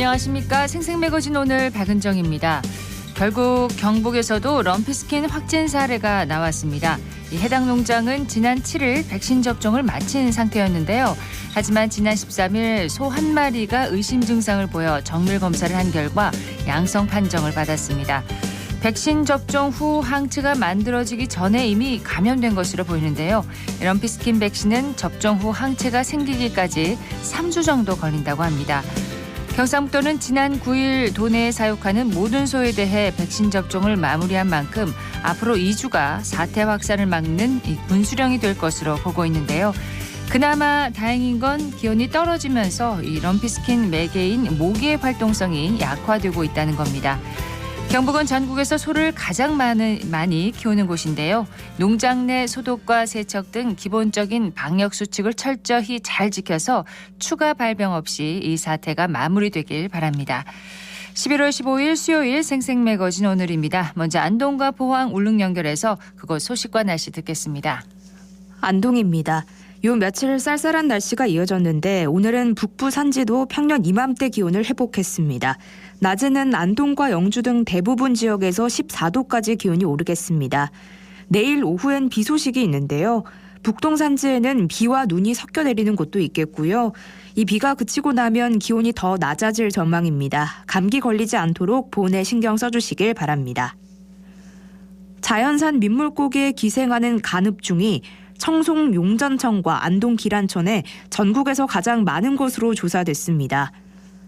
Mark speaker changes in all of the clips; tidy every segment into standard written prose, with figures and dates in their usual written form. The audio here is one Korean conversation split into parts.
Speaker 1: 안녕하십니까. 생생매거진 오늘 박은정입니다. 결국 경북에서도 럼피스킨 확진 사례가 나왔습니다. 해당 농장은 지난 7일 백신 접종을 마친 상태였는데요. 하지만 지난 13일 소 한 마리가 의심 증상을 보여 정밀 검사를 한 결과 양성 판정을 받았습니다. 백신 접종 후 항체가 만들어지기 전에 이미 감염된 것으로 보이는데요. 럼피스킨 백신은 접종 후 항체가 생기기까지 3주 정도 걸린다고 합니다. 경상북도는 지난 9일 도내에 사육하는 모든 소에 대해 백신 접종을 마무리한 만큼 앞으로 2주가 사태 확산을 막는 분수령이 될 것으로 보고 있는데요. 그나마 다행인 건 기온이 떨어지면서 이 럼피스킨 매개인 모기의 활동성이 약화되고 있다는 겁니다. 경북은 전국에서 소를 가장 많이 키우는 곳인데요. 농장 내 소독과 세척 등 기본적인 방역 수칙을 철저히 잘 지켜서 추가 발병 없이 이 사태가 마무리되길 바랍니다. 11월 15일 수요일 생생매거진 오늘입니다. 먼저 안동과 포항 울릉 연결해서 그곳 소식과 날씨 듣겠습니다.
Speaker 2: 안동입니다. 요 며칠 쌀쌀한 날씨가 이어졌는데 오늘은 북부 산지도 평년 이맘때 기온을 회복했습니다. 낮에는 안동과 영주 등 대부분 지역에서 14도까지 기온이 오르겠습니다. 내일 오후엔 비 소식이 있는데요. 북동 산지에는 비와 눈이 섞여 내리는 곳도 있겠고요. 이 비가 그치고 나면 기온이 더 낮아질 전망입니다. 감기 걸리지 않도록 보온에 신경 써주시길 바랍니다. 자연산 민물고기에 기생하는 간흡충이 청송 용전천과 안동 기란천에 전국에서 가장 많은 곳으로 조사됐습니다.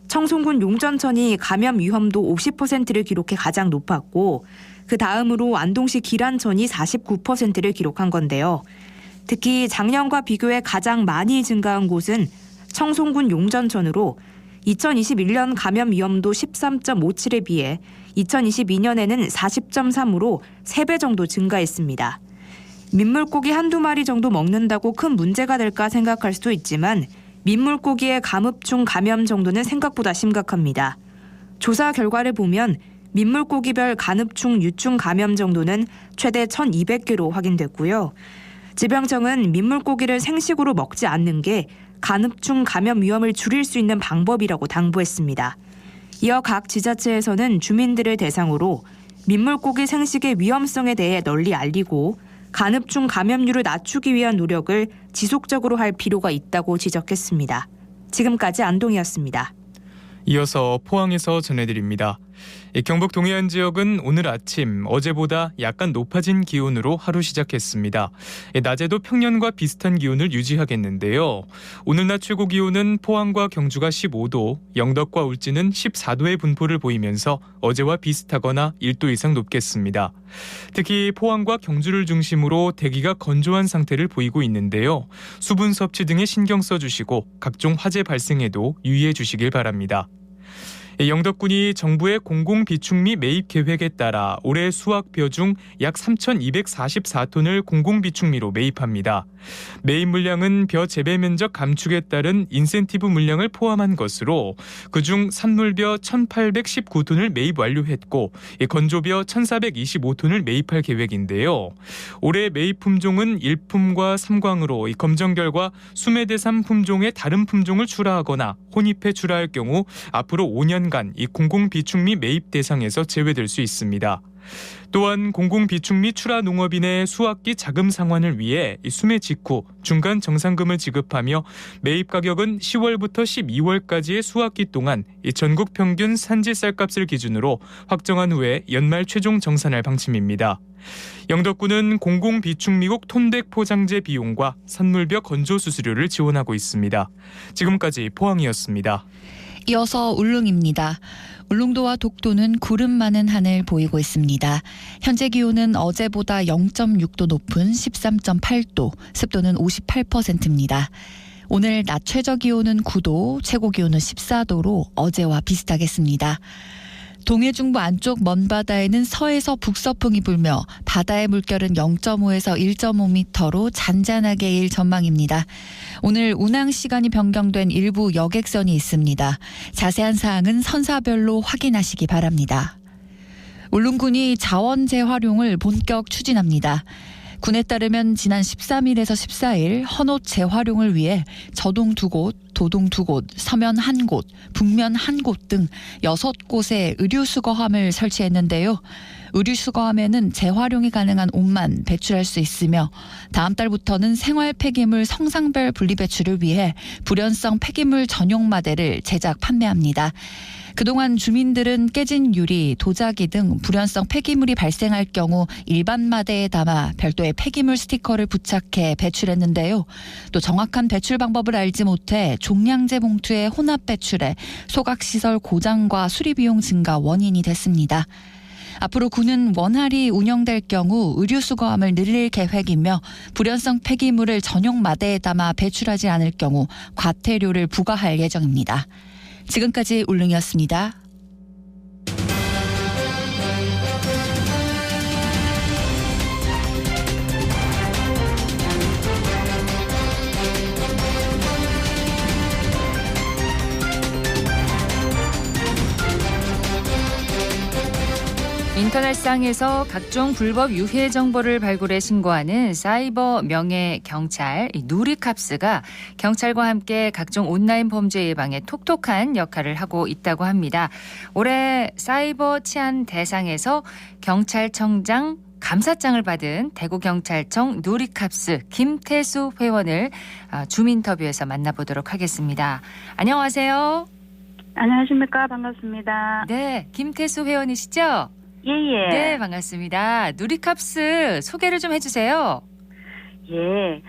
Speaker 2: 청송군 용전천이 감염 위험도 50%를 기록해 가장 높았고 그 다음으로 안동시 기란천이 49%를 기록한 건데요. 특히 작년과 비교해 가장 많이 증가한 곳은 청송군 용전천으로 2021년 감염 위험도 13.57에 비해 2022년에는 40.3으로 3배 정도 증가했습니다. 민물고기 한두 마리 정도 먹는다고 큰 문제가 될까 생각할 수도 있지만 민물고기의 감흡충 감염 정도는 생각보다 심각합니다. 조사 결과를 보면 민물고기별 간흡충 유충 감염 정도는 최대 1,200개로 확인됐고요. 질병청은 민물고기를 생식으로 먹지 않는 게 간흡충 감염 위험을 줄일 수 있는 방법이라고 당부했습니다. 이어 각 지자체에서는 주민들을 대상으로 민물고기 생식의 위험성에 대해 널리 알리고 간흡충 감염률을 낮추기 위한 노력을 지속적으로 할 필요가 있다고 지적했습니다. 지금까지 안동이었습니다.
Speaker 3: 이어서 포항에서 전해드립니다. 경북 동해안 지역은 오늘 아침 어제보다 약간 높아진 기온으로 하루 시작했습니다. 낮에도 평년과 비슷한 기온을 유지하겠는데요. 오늘 낮 최고 기온은 포항과 경주가 15도, 영덕과 울진은 14도의 분포를 보이면서 어제와 비슷하거나 1도 이상 높겠습니다. 특히 포항과 경주를 중심으로 대기가 건조한 상태를 보이고 있는데요. 수분 섭취 등에 신경 써주시고 각종 화재 발생에도 유의해 주시길 바랍니다. 영덕군이 정부의 공공비축미 매입 계획에 따라 올해 수확 벼 중 약 3,244톤을 공공비축미로 매입합니다. 매입 물량은 벼 재배 면적 감축에 따른 인센티브 물량을 포함한 것으로 그중 산물벼 1,819톤을 매입 완료했고 건조벼 1,425톤을 매입할 계획인데요. 올해 매입 품종은 1품과 3광으로 검정 결과 수매대삼 품종의 다른 품종을 출하하거나 혼입해 출하할 경우 앞으로 5년간 이 공공비축미 매입 대상에서 제외될 수 있습니다. 또한 공공비축미 출하 농업인의 수확기 자금 상환을 위해 수매 직후 중간 정산금을 지급하며 매입 가격은 10월부터 12월까지의 수확기 동안 전국 평균 산지 쌀값을 기준으로 확정한 후에 연말 최종 정산할 방침입니다. 영덕군은 공공비축미국 톤덱 포장재 비용과 산물벼 건조 수수료를 지원하고 있습니다. 지금까지 포항이었습니다.
Speaker 4: 이어서 울릉입니다. 울릉도와 독도는 구름 많은 하늘 보이고 있습니다. 현재 기온은 어제보다 0.6도 높은 13.8도, 습도는 58%입니다. 오늘 낮 최저 기온은 9도, 최고 기온은 14도로 어제와 비슷하겠습니다. 동해 중부 안쪽 먼바다에는 서에서 북서풍이 불며 바다의 물결은 0.5에서 1.5m로 잔잔하게 일 전망입니다. 오늘 운항 시간이 변경된 일부 여객선이 있습니다. 자세한 사항은 선사별로 확인하시기 바랍니다. 울릉군이 자원 재활용을 본격 추진합니다. 군에 따르면 지난 13일에서 14일 헌옷 재활용을 위해 저동 2곳, 도동 2곳, 서면 1곳, 북면 1곳 등 6곳에 의류수거함을 설치했는데요. 의류수거함에는 재활용이 가능한 옷만 배출할 수 있으며 다음 달부터는 생활 폐기물 성상별 분리배출을 위해 불연성 폐기물 전용 마대를 제작 판매합니다. 그동안 주민들은 깨진 유리, 도자기 등 불연성 폐기물이 발생할 경우 일반 마대에 담아 별도의 폐기물 스티커를 부착해 배출했는데요. 또 정확한 배출 방법을 알지 못해 종량제 봉투에 혼합 배출해 소각시설 고장과 수리비용 증가 원인이 됐습니다. 앞으로 군은 원활히 운영될 경우 의류수거함을 늘릴 계획이며 불연성 폐기물을 전용 마대에 담아 배출하지 않을 경우 과태료를 부과할 예정입니다. 지금까지 울릉이었습니다.
Speaker 1: 인터넷상에서 각종 불법 유해 정보를 발굴해 신고하는 사이버 명예 경찰 누리캅스가 경찰과 함께 각종 온라인 범죄 예방에 톡톡한 역할을 하고 있다고 합니다. 올해 사이버 치안 대상에서 경찰청장 감사장을 받은 대구경찰청 누리캅스 김태수 회원을 줌 인터뷰에서 만나보도록 하겠습니다. 안녕하세요.
Speaker 5: 안녕하십니까. 반갑습니다.
Speaker 1: 네, 김태수 회원이시죠?
Speaker 5: 예예.
Speaker 1: 네, 반갑습니다. 누리캅스 소개를 좀 해주세요.
Speaker 5: 예.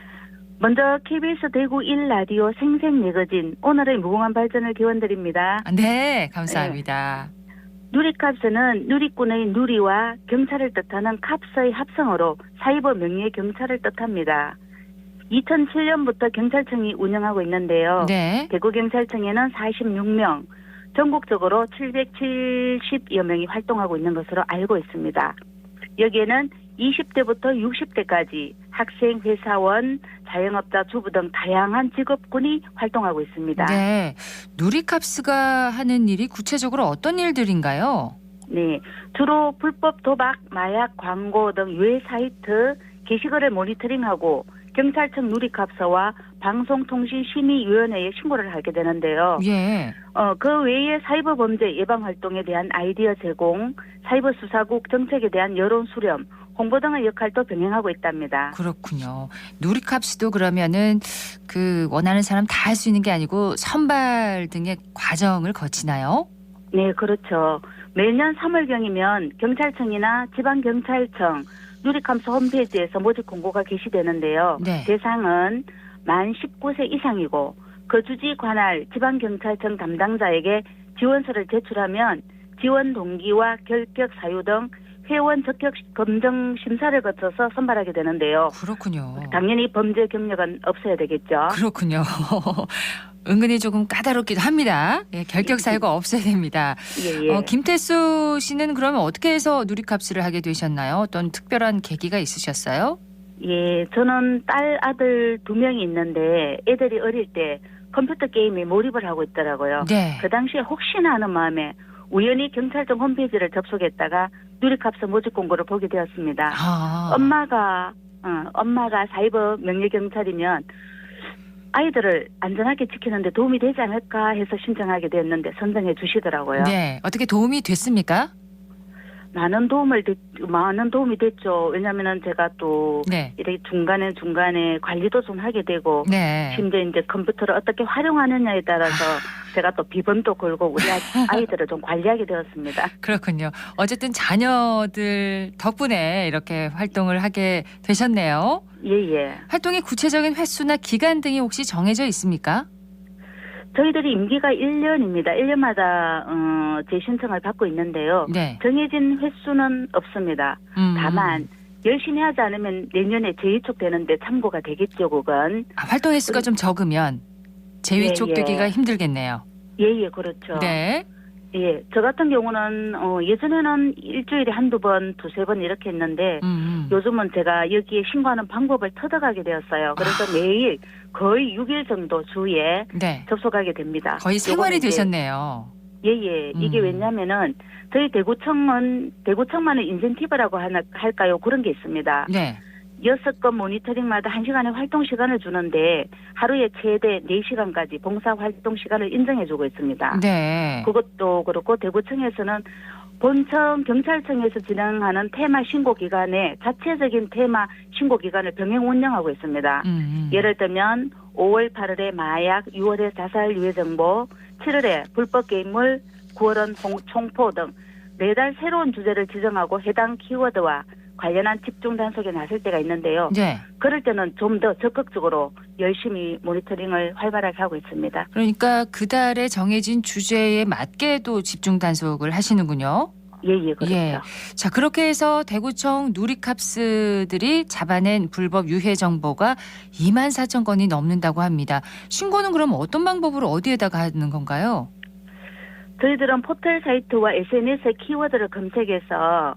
Speaker 5: 먼저 KBS 대구 1라디오 생생 매거진 오늘의 무궁한 발전을 기원드립니다.
Speaker 1: 네, 감사합니다.
Speaker 5: 누리캅스는 누리꾼의 누리와 경찰을 뜻하는 캅스의 합성어로 사이버 명예 경찰을 뜻합니다. 2007년부터 경찰청이 운영하고 있는데요.
Speaker 1: 네.
Speaker 5: 대구경찰청에는 46명, 전국적으로 770여 명이 활동하고 있는 것으로 알고 있습니다. 여기에는 20대부터 60대까지 학생, 회사원, 자영업자, 주부 등 다양한 직업군이 활동하고 있습니다.
Speaker 1: 네. 누리캅스가 하는 일이 구체적으로 어떤 일들인가요?
Speaker 5: 네, 주로 불법 도박, 마약, 광고 등 유해 사이트 게시글을 모니터링하고 경찰청 누리캅스와 방송통신심의위원회에 신고를 하게 되는데요.
Speaker 1: 예.
Speaker 5: 그 외에 사이버 범죄 예방 활동에 대한 아이디어 제공, 사이버 수사국 정책에 대한 여론 수렴, 홍보 등의 역할도 병행하고 있답니다.
Speaker 1: 그렇군요. 누리캅스도 그러면은 그 원하는 사람 다 할 수 있는 게 아니고 선발 등의 과정을 거치나요?
Speaker 5: 네, 그렇죠. 매년 3월경이면 경찰청이나 지방경찰청, 누리캅스 홈페이지에서 모집 공고가 게시되는데요.
Speaker 1: 네.
Speaker 5: 대상은 만 19세 이상이고 거주지 관할 지방경찰청 담당자에게 지원서를 제출하면 지원 동기와 결격 사유 등 회원 적격 검정 심사를 거쳐서 선발하게 되는데요.
Speaker 1: 그렇군요.
Speaker 5: 당연히 범죄 경력은 없어야 되겠죠.
Speaker 1: 그렇군요. 은근히 조금 까다롭기도 합니다. 예, 결격 사유가 없어야 됩니다.
Speaker 5: 예.
Speaker 1: 김태수 씨는 그러면 어떻게 해서 누리캅스를 하게 되셨나요? 어떤 특별한 계기가 있으셨어요?
Speaker 5: 예, 저는 딸, 아들 2명이 있는데 애들이 어릴 때 컴퓨터 게임에 몰입을 하고 있더라고요.
Speaker 1: 네.
Speaker 5: 그 당시에 혹시나 하는 마음에 우연히 경찰청 홈페이지를 접속했다가 누리캅스 모집 공고를 보게 되었습니다.
Speaker 1: 아.
Speaker 5: 엄마가 사이버 명예경찰이면 아이들을 안전하게 지키는데 도움이 되지 않을까 해서 신청하게 됐는데 선정해 주시더라고요.
Speaker 1: 네. 어떻게 도움이 됐습니까?
Speaker 5: 많은 도움이 됐죠. 왜냐면은 제가 또
Speaker 1: 네.
Speaker 5: 이렇게 중간에 관리도 좀 하게 되고
Speaker 1: 네.
Speaker 5: 심지어 이제 컴퓨터를 어떻게 활용하느냐에 따라서 제가 또 비번도 걸고 우리 아이들을 좀 관리하게 되었습니다.
Speaker 1: 그렇군요. 어쨌든 자녀들 덕분에 이렇게 활동을 하게 되셨네요.
Speaker 5: 예예.
Speaker 1: 활동의 구체적인 횟수나 기간 등이 혹시 정해져 있습니까?
Speaker 5: 저희들이 임기가 1년입니다. 1년마다 재신청을 받고 있는데요.
Speaker 1: 네.
Speaker 5: 정해진 횟수는 없습니다. 다만 열심히 하지 않으면 내년에 재위촉되는데 참고가 되겠죠, 그건.
Speaker 1: 활동 횟수가 좀 적으면 재위촉되기가 힘들겠네요.
Speaker 5: 예예, 그렇죠.
Speaker 1: 네.
Speaker 5: 예, 저 같은 경우는 예전에는 일주일에 한두 번, 두세 번 이렇게 했는데 요즘은 제가 여기에 신고하는 방법을 터득하게 되었어요. 그래서 매일 거의 6일 정도 주에
Speaker 1: 네.
Speaker 5: 접속하게 됩니다.
Speaker 1: 거의 생활이 되셨네요.
Speaker 5: 예예. 이게 왜냐면은 저희 대구청만의 인센티브라고 할까요? 그런 게 있습니다.
Speaker 1: 네.
Speaker 5: 6건 모니터링마다 1시간의 활동 시간을 주는데 하루에 최대 4시간까지 봉사 활동 시간을 인정해주고 있습니다.
Speaker 1: 네.
Speaker 5: 그것도 그렇고 대구청에서는 본청 경찰청에서 진행하는 테마 신고 기간에 자체적인 테마 신고 기간을 병행 운영하고 있습니다. 예를 들면 5월 8일에 마약, 6월에 자살 유해 정보, 7월에 불법 게임물, 9월은 총포 등 매달 새로운 주제를 지정하고 해당 키워드와 관련한 집중 단속에 나설 때가 있는데요.
Speaker 1: 네.
Speaker 5: 그럴 때는 좀 더 적극적으로 열심히 모니터링을 활발하게 하고 있습니다.
Speaker 1: 그러니까 그달에 정해진 주제에 맞게도 집중 단속을 하시는군요.
Speaker 5: 예, 그렇죠.
Speaker 1: 예. 자, 그렇게 해서 대구청 누리캅스들이 잡아낸 불법 유해 정보가 2만 4천 건이 넘는다고 합니다. 신고는 그럼 어떤 방법으로 어디에다가 하는 건가요?
Speaker 5: 저희들은 포털 사이트와 SNS의 키워드를 검색해서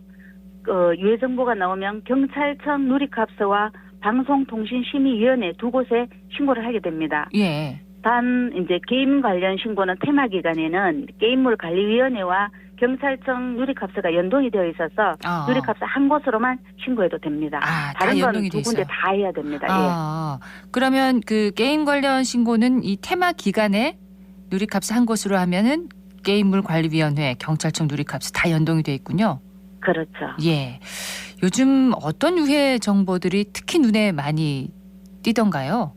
Speaker 5: 유해 정보가 나오면 경찰청 누리캅스와 방송통신심의위원회 두 곳에 신고를 하게 됩니다.
Speaker 1: 예.
Speaker 5: 단 이제 게임 관련 신고는 테마 기간에는 게임물 관리위원회와 경찰청 누리캅스가 연동이 되어 있어서 누리캅스 한 곳으로만 신고해도 됩니다. 다른 건 두 군데 다 해야 됩니다.
Speaker 1: 그러면 그 게임 관련 신고는 이 테마 기간에 누리캅스 한 곳으로 하면은 게임물 관리위원회, 경찰청 누리캅스 다 연동이 돼 있군요.
Speaker 5: 그렇죠.
Speaker 1: 예. 요즘 어떤 유해 정보들이 특히 눈에 많이 띄던가요?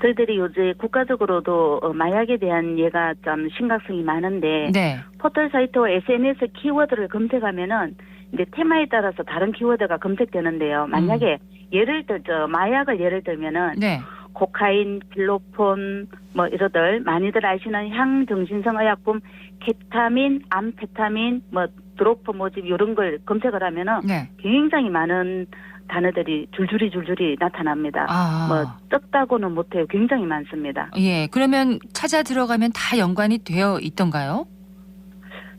Speaker 5: 저희들이 요새 국가적으로도 마약에 대한 예가 좀 심각성이 많은데
Speaker 1: 네.
Speaker 5: 포털 사이트와 SNS 키워드를 검색하면은 이제 테마에 따라서 다른 키워드가 검색되는데요. 만약에 예를 들죠, 마약을 예를 들면은
Speaker 1: 네.
Speaker 5: 코카인, 필로폰, 뭐 이러들 많이들 아시는 향정신성 의약품, 케타민, 암페타민, 뭐 드로프 모집 이런 걸 검색을 하면은
Speaker 1: 네.
Speaker 5: 굉장히 많은 단어들이 줄줄이 나타납니다. 뭐 적다고는 못해요. 굉장히 많습니다.
Speaker 1: 예, 그러면 찾아 들어가면 다 연관이 되어 있던가요?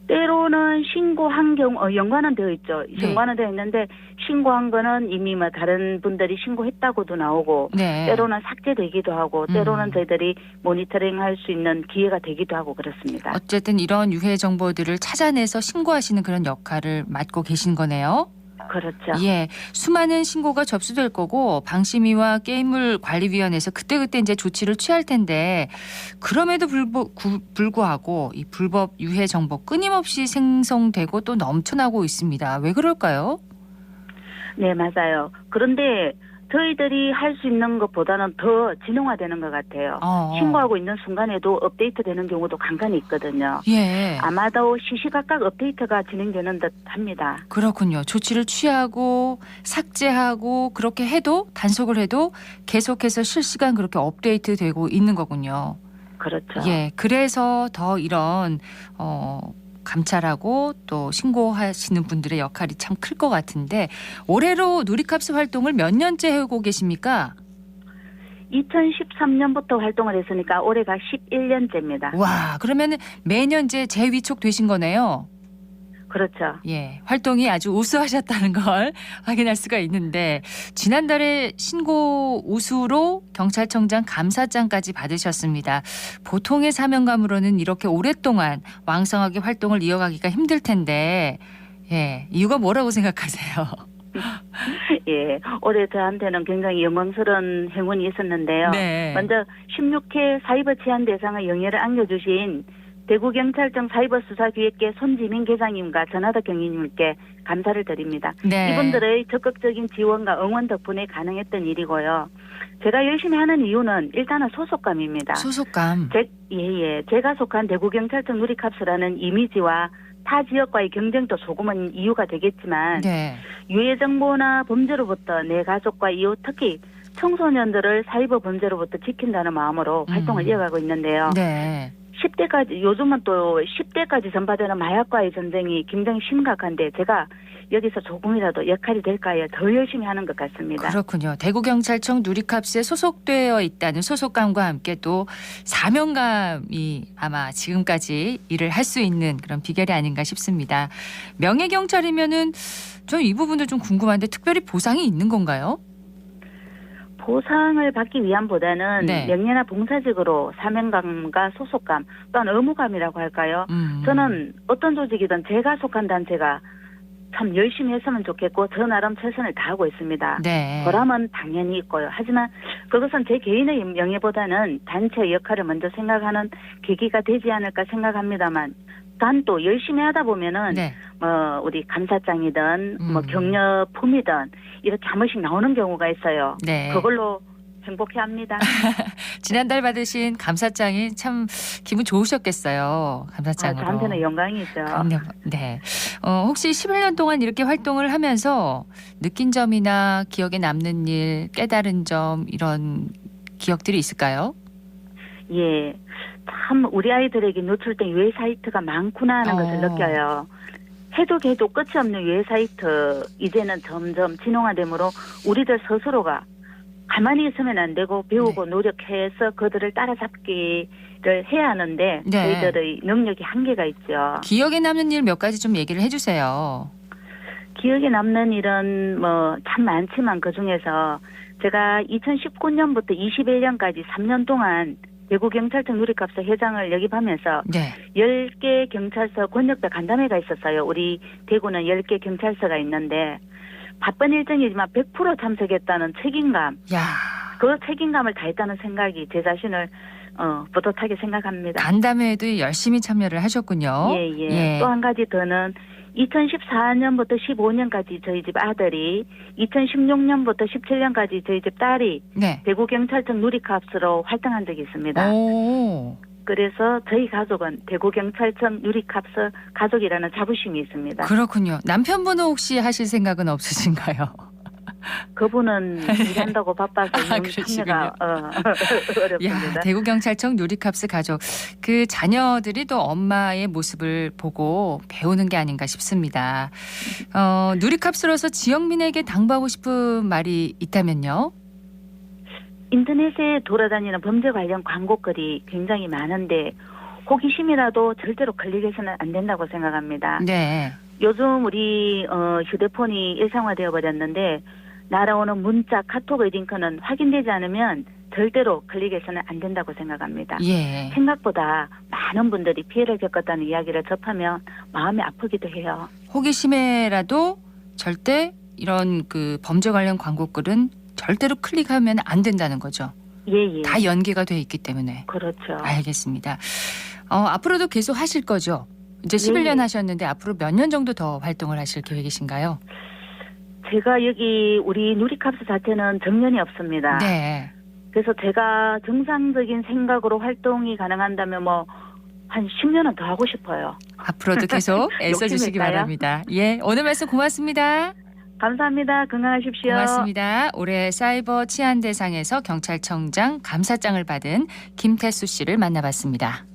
Speaker 5: 때로는 신고한 경우 연관은 되어 있죠. 연관은 되어 있는데 신고한 거는 이미 뭐 다른 분들이 신고했다고도 나오고
Speaker 1: 네.
Speaker 5: 때로는 삭제되기도 하고 때로는 저희들이 모니터링할 수 있는 기회가 되기도 하고 그렇습니다.
Speaker 1: 어쨌든 이런 유해 정보들을 찾아내서 신고하시는 그런 역할을 맡고 계신 거네요.
Speaker 5: 그렇죠.
Speaker 1: 예, 수많은 신고가 접수될 거고 방심위와 게임물 관리위원회에서 그때그때 이제 조치를 취할 텐데 그럼에도 불구하고 이 불법 유해 정보 끊임없이 생성되고 또 넘쳐나고 있습니다. 왜 그럴까요?
Speaker 5: 네, 맞아요. 그런데 저희들이 할 수 있는 것보다는 더 진흥화되는 것 같아요. 신고하고 있는 순간에도 업데이트되는 경우도 간간히 있거든요.
Speaker 1: 예.
Speaker 5: 아마도 시시각각 업데이트가 진행되는 듯 합니다.
Speaker 1: 그렇군요. 조치를 취하고 삭제하고 그렇게 해도 단속을 해도 계속해서 실시간 그렇게 업데이트되고 있는 거군요.
Speaker 5: 그렇죠.
Speaker 1: 예. 그래서 더 이런 감찰하고 또 신고하시는 분들의 역할이 참 클 것 같은데 올해로 누리캅스 활동을 몇 년째 해오고 계십니까?
Speaker 5: 2013년부터 활동을 했으니까 올해가 11년째입니다.
Speaker 1: 와, 그러면 매년 이제 재위촉 되신 거네요.
Speaker 5: 그렇죠.
Speaker 1: 예, 활동이 아주 우수하셨다는 걸 확인할 수가 있는데 지난달에 신고 우수로 경찰청장 감사장까지 받으셨습니다. 보통의 사명감으로는 이렇게 오랫동안 왕성하게 활동을 이어가기가 힘들 텐데 예, 이유가 뭐라고 생각하세요?
Speaker 5: 예, 올해 저한테는 굉장히 영광스러운 행운이 있었는데요.
Speaker 1: 네.
Speaker 5: 먼저 16회 사이버 치안 대상의 영예를 안겨주신 대구경찰청 사이버수사기획계 손지민 계장님과 전하덕 경위님께 감사를 드립니다.
Speaker 1: 네.
Speaker 5: 이분들의 적극적인 지원과 응원 덕분에 가능했던 일이고요. 제가 열심히 하는 이유는 일단은 소속감입니다.
Speaker 1: 소속감.
Speaker 5: 제가 속한 대구경찰청 누리캅스라는 이미지와 타 지역과의 경쟁도 조금은 이유가 되겠지만
Speaker 1: 네.
Speaker 5: 유해 정보나 범죄로부터 내 가족과 이웃 특히 청소년들을 사이버 범죄로부터 지킨다는 마음으로 활동을 이어가고 있는데요.
Speaker 1: 네.
Speaker 5: 10대까지 요즘은 또 10대까지 전파되는 마약과의 전쟁이 굉장히 심각한데 제가 여기서 조금이라도 역할이 될까요? 더 열심히 하는 것 같습니다.
Speaker 1: 그렇군요. 대구경찰청 누리캅스에 소속되어 있다는 소속감과 함께 또 사명감이 아마 지금까지 일을 할 수 있는 그런 비결이 아닌가 싶습니다. 명예경찰이면은 저 이 부분도 좀 궁금한데 특별히 보상이 있는 건가요?
Speaker 5: 보상을 받기 위함보다는
Speaker 1: 네.
Speaker 5: 명예나 봉사직으로 사명감과 소속감 또한 의무감이라고 할까요? 저는 어떤 조직이든 제가 속한 단체가 참 열심히 했으면 좋겠고 저 나름 최선을 다하고 있습니다.
Speaker 1: 네.
Speaker 5: 보람은 당연히 있고요. 하지만 그것은 제 개인의 명예보다는 단체의 역할을 먼저 생각하는 계기가 되지 않을까 생각합니다만 단 또 열심히 하다 보면은
Speaker 1: 네.
Speaker 5: 우리 감사장이든 뭐 격려품이든 이렇게 한 번씩 나오는 경우가 있어요.
Speaker 1: 네.
Speaker 5: 그걸로 행복해합니다.
Speaker 1: 지난달 받으신 감사장이 참 기분 좋으셨겠어요. 감사장으로.
Speaker 5: 저한테는 영광이죠.
Speaker 1: 그럼요. 네. 혹시 11년 동안 이렇게 활동을 하면서 느낀 점이나 기억에 남는 일, 깨달은 점 이런 기억들이 있을까요?
Speaker 5: 예. 참 우리 아이들에게 노출된 유해 사이트가 많구나 하는 것을 느껴요. 해도 끝이 없는 유해 사이트 이제는 점점 진홍화되므로 우리들 스스로가 가만히 있으면 안 되고 배우고 노력해서 그들을 따라잡기를 해야 하는데
Speaker 1: 네.
Speaker 5: 저희들의 능력이 한계가 있죠.
Speaker 1: 기억에 남는 일 몇 가지 좀 얘기를 해주세요.
Speaker 5: 기억에 남는 일은 뭐 참 많지만 그중에서 제가 2019년부터 21년까지 3년 동안 대구경찰청 누리캅서 회장을 역임하면서
Speaker 1: 네.
Speaker 5: 10개 경찰서 권역별 간담회가 있었어요. 우리 대구는 10개 경찰서가 있는데 바쁜 일정이지만 100% 참석했다는 책임감,
Speaker 1: 야,
Speaker 5: 그 책임감을 다했다는 생각이 제 자신을 뿌듯하게 생각합니다.
Speaker 1: 간담회에도 열심히 참여를 하셨군요.
Speaker 5: 예. 또 한 가지 더는 2014년부터 15년까지 저희 집 아들이 2016년부터 17년까지 저희 집 딸이
Speaker 1: 네.
Speaker 5: 대구경찰청 누리캅스로 활동한 적이 있습니다.
Speaker 1: 오.
Speaker 5: 그래서 저희 가족은 대구경찰청 누리캅스 가족이라는 자부심이 있습니다.
Speaker 1: 그렇군요. 남편분은 혹시 하실 생각은 없으신가요?
Speaker 5: 그분은 일한다고 바빠서 참여가 어렵습니다.
Speaker 1: 야, 대구경찰청 누리캅스 가족. 그 자녀들이 또 엄마의 모습을 보고 배우는 게 아닌가 싶습니다. 누리캅스로서 지역민에게 당부하고 싶은 말이 있다면요?
Speaker 5: 인터넷에 돌아다니는 범죄 관련 광고글이 굉장히 많은데 호기심이라도 절대로 클릭해서는 안 된다고 생각합니다.
Speaker 1: 네.
Speaker 5: 요즘 우리 휴대폰이 일상화되어 버렸는데 날아오는 문자, 카톡의 링크는 확인되지 않으면 절대로 클릭해서는 안 된다고 생각합니다.
Speaker 1: 예.
Speaker 5: 생각보다 많은 분들이 피해를 겪었다는 이야기를 접하면 마음이 아프기도 해요.
Speaker 1: 호기심에라도 절대 이런 그 범죄 관련 광고글은 절대로 클릭하면 안 된다는 거죠.
Speaker 5: 예.
Speaker 1: 다 연계가 돼 있기 때문에.
Speaker 5: 그렇죠.
Speaker 1: 알겠습니다. 앞으로도 계속 하실 거죠? 이제 11년 하셨는데 앞으로 몇 년 정도 더 활동을 하실 계획이신가요?
Speaker 5: 제가 여기 우리 누리캅스 자체는 정년이 없습니다.
Speaker 1: 네.
Speaker 5: 그래서 제가 정상적인 생각으로 활동이 가능한다면 뭐 한 10년은 더 하고 싶어요.
Speaker 1: 앞으로도 계속 애써주시기
Speaker 5: 욕심일까요?
Speaker 1: 바랍니다. 예, 오늘 말씀 고맙습니다.
Speaker 5: 감사합니다. 건강하십시오.
Speaker 1: 고맙습니다. 올해 사이버 치안 대상에서 경찰청장 감사장을 받은 김태수 씨를 만나봤습니다.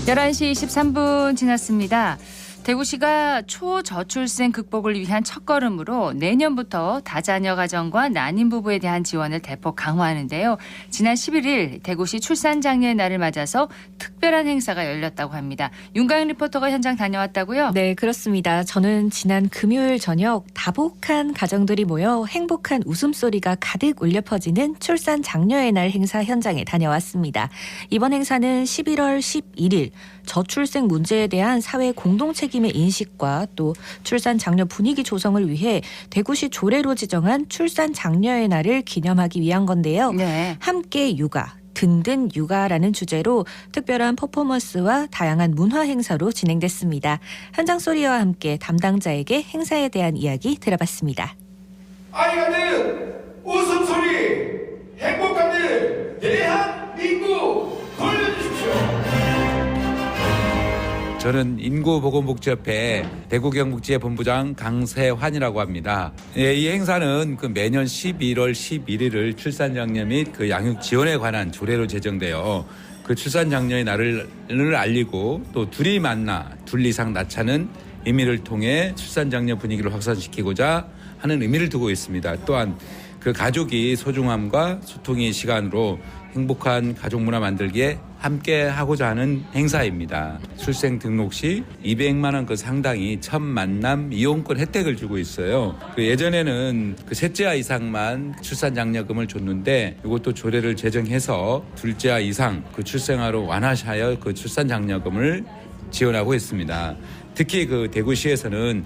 Speaker 1: (11시 23분) 지났습니다. 대구시가 초저출생 극복을 위한 첫걸음으로 내년부터 다자녀 가정과 난임 부부에 대한 지원을 대폭 강화하는데요. 지난 11일 대구시 출산장려의 날을 맞아서 특별한 행사가 열렸다고 합니다. 윤가영 리포터가 현장 다녀왔다고요?
Speaker 6: 네, 그렇습니다. 저는 지난 금요일 저녁 다복한 가정들이 모여 행복한 웃음소리가 가득 울려 퍼지는 출산장려의 날 행사 현장에 다녀왔습니다. 이번 행사는 11월 11일 저출생 문제에 대한 사회 공동책임의 인식과 또 출산 장려 분위기 조성을 위해 대구시 조례로 지정한 출산 장려의 날을 기념하기 위한 건데요.
Speaker 1: 네.
Speaker 6: 함께 육아, 든든 육아라는 주제로 특별한 퍼포먼스와 다양한 문화 행사로 진행됐습니다. 현장 소리와 함께 담당자에게 행사에 대한 이야기 들어봤습니다.
Speaker 7: 아이가 는 웃음소리, 행복한 일, 대한민국 돌려주십시오.
Speaker 8: 저는 인구보건복지협회 대구경북지회 본부장 강세환이라고 합니다. 이 행사는 매년 11월 11일을 출산장려 및 양육 지원에 관한 조례로 제정되어 그 출산장려의 날을 알리고 또 둘이 만나 둘 이상 낳자는 의미를 통해 출산장려 분위기를 확산시키고자 하는 의미를 두고 있습니다. 또한 그 가족이 소중함과 소통의 시간으로 행복한 가족 문화 만들기에 함께 하고자 하는 행사입니다. 출생 등록 시 200만 원 그 상당이 첫 만남 이용권 혜택을 주고 있어요. 예전에는 셋째아 이상만 출산 장려금을 줬는데 이것도 조례를 제정해서 둘째아 이상 출생아로 완화하여 출산 장려금을 지원하고 있습니다. 특히 대구시에서는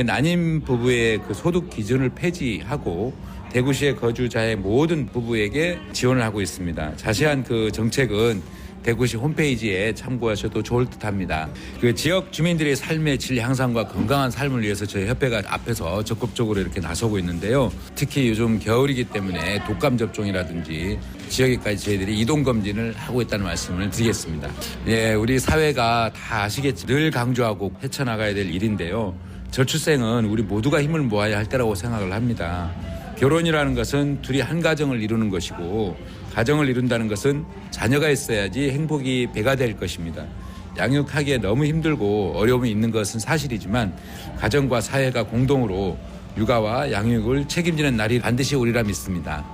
Speaker 8: 난임 부부의 소득 기준을 폐지하고 대구시의 거주자의 모든 부부에게 지원을 하고 있습니다. 자세한 정책은 대구시 홈페이지에 참고하셔도 좋을 듯합니다. 지역 주민들의 삶의 질 향상과 건강한 삶을 위해서 저희 협회가 앞에서 적극적으로 이렇게 나서고 있는데요. 특히 요즘 겨울이기 때문에 독감 접종이라든지 지역에까지 저희들이 이동 검진을 하고 있다는 말씀을 드리겠습니다. 예, 우리 사회가 다 아시겠지만 늘 강조하고 헤쳐나가야 될 일인데요. 저출생은 우리 모두가 힘을 모아야 할 때라고 생각을 합니다. 결혼이라는 것은 둘이 한 가정을 이루는 것이고 가정을 이룬다는 것은 자녀가 있어야지 행복이 배가 될 것입니다. 양육하기에 너무 힘들고 어려움이 있는 것은 사실이지만 가정과 사회가 공동으로 육아와 양육을 책임지는 날이 반드시 오리라 믿습니다.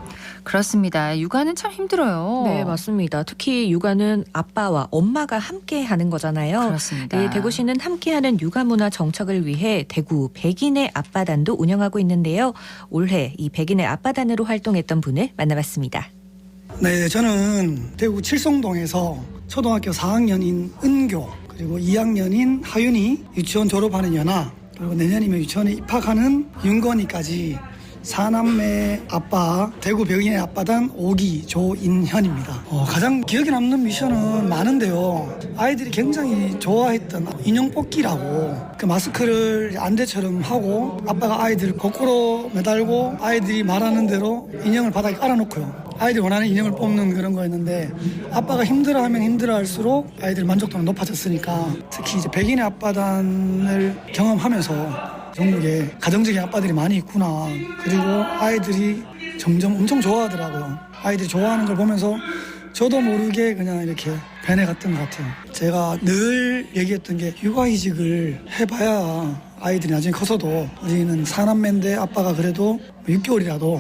Speaker 1: 그렇습니다. 육아는 참 힘들어요.
Speaker 6: 네, 맞습니다. 특히 육아는 아빠와 엄마가 함께 하는 거잖아요.
Speaker 1: 그렇습니다.
Speaker 6: 네, 대구시는 함께하는 육아문화 정착을 위해 대구 백인의 아빠단도 운영하고 있는데요. 올해 이 백인의 아빠단으로 활동했던 분을 만나봤습니다.
Speaker 9: 네, 저는 대구 칠성동에서 초등학교 4학년인 은교, 그리고 2학년인 하윤이 유치원 졸업하는 연아, 그리고 내년이면 유치원에 입학하는 윤건이까지 4남매 아빠, 대구 백인의 아빠단 5기 조인현입니다. 가장 기억에 남는 미션은 많은데요. 아이들이 굉장히 좋아했던 인형 뽑기라고 마스크를 안대처럼 하고 아빠가 아이들 거꾸로 매달고 아이들이 말하는 대로 인형을 바닥에 깔아놓고요. 아이들이 원하는 인형을 뽑는 그런 거였는데 아빠가 힘들어하면 힘들어할수록 아이들 만족도는 높아졌으니까 특히 이제 백인의 아빠단을 경험하면서 전국에 가정적인 아빠들이 많이 있구나. 그리고 아이들이 점점 엄청 좋아하더라고요. 아이들이 좋아하는 걸 보면서 저도 모르게 그냥 이렇게 변해갔던 것 같아요. 제가 늘 얘기했던 게 육아이직을 해봐야 아이들이 나중에 커서도 우리는 4남매인데 아빠가 그래도 6개월이라도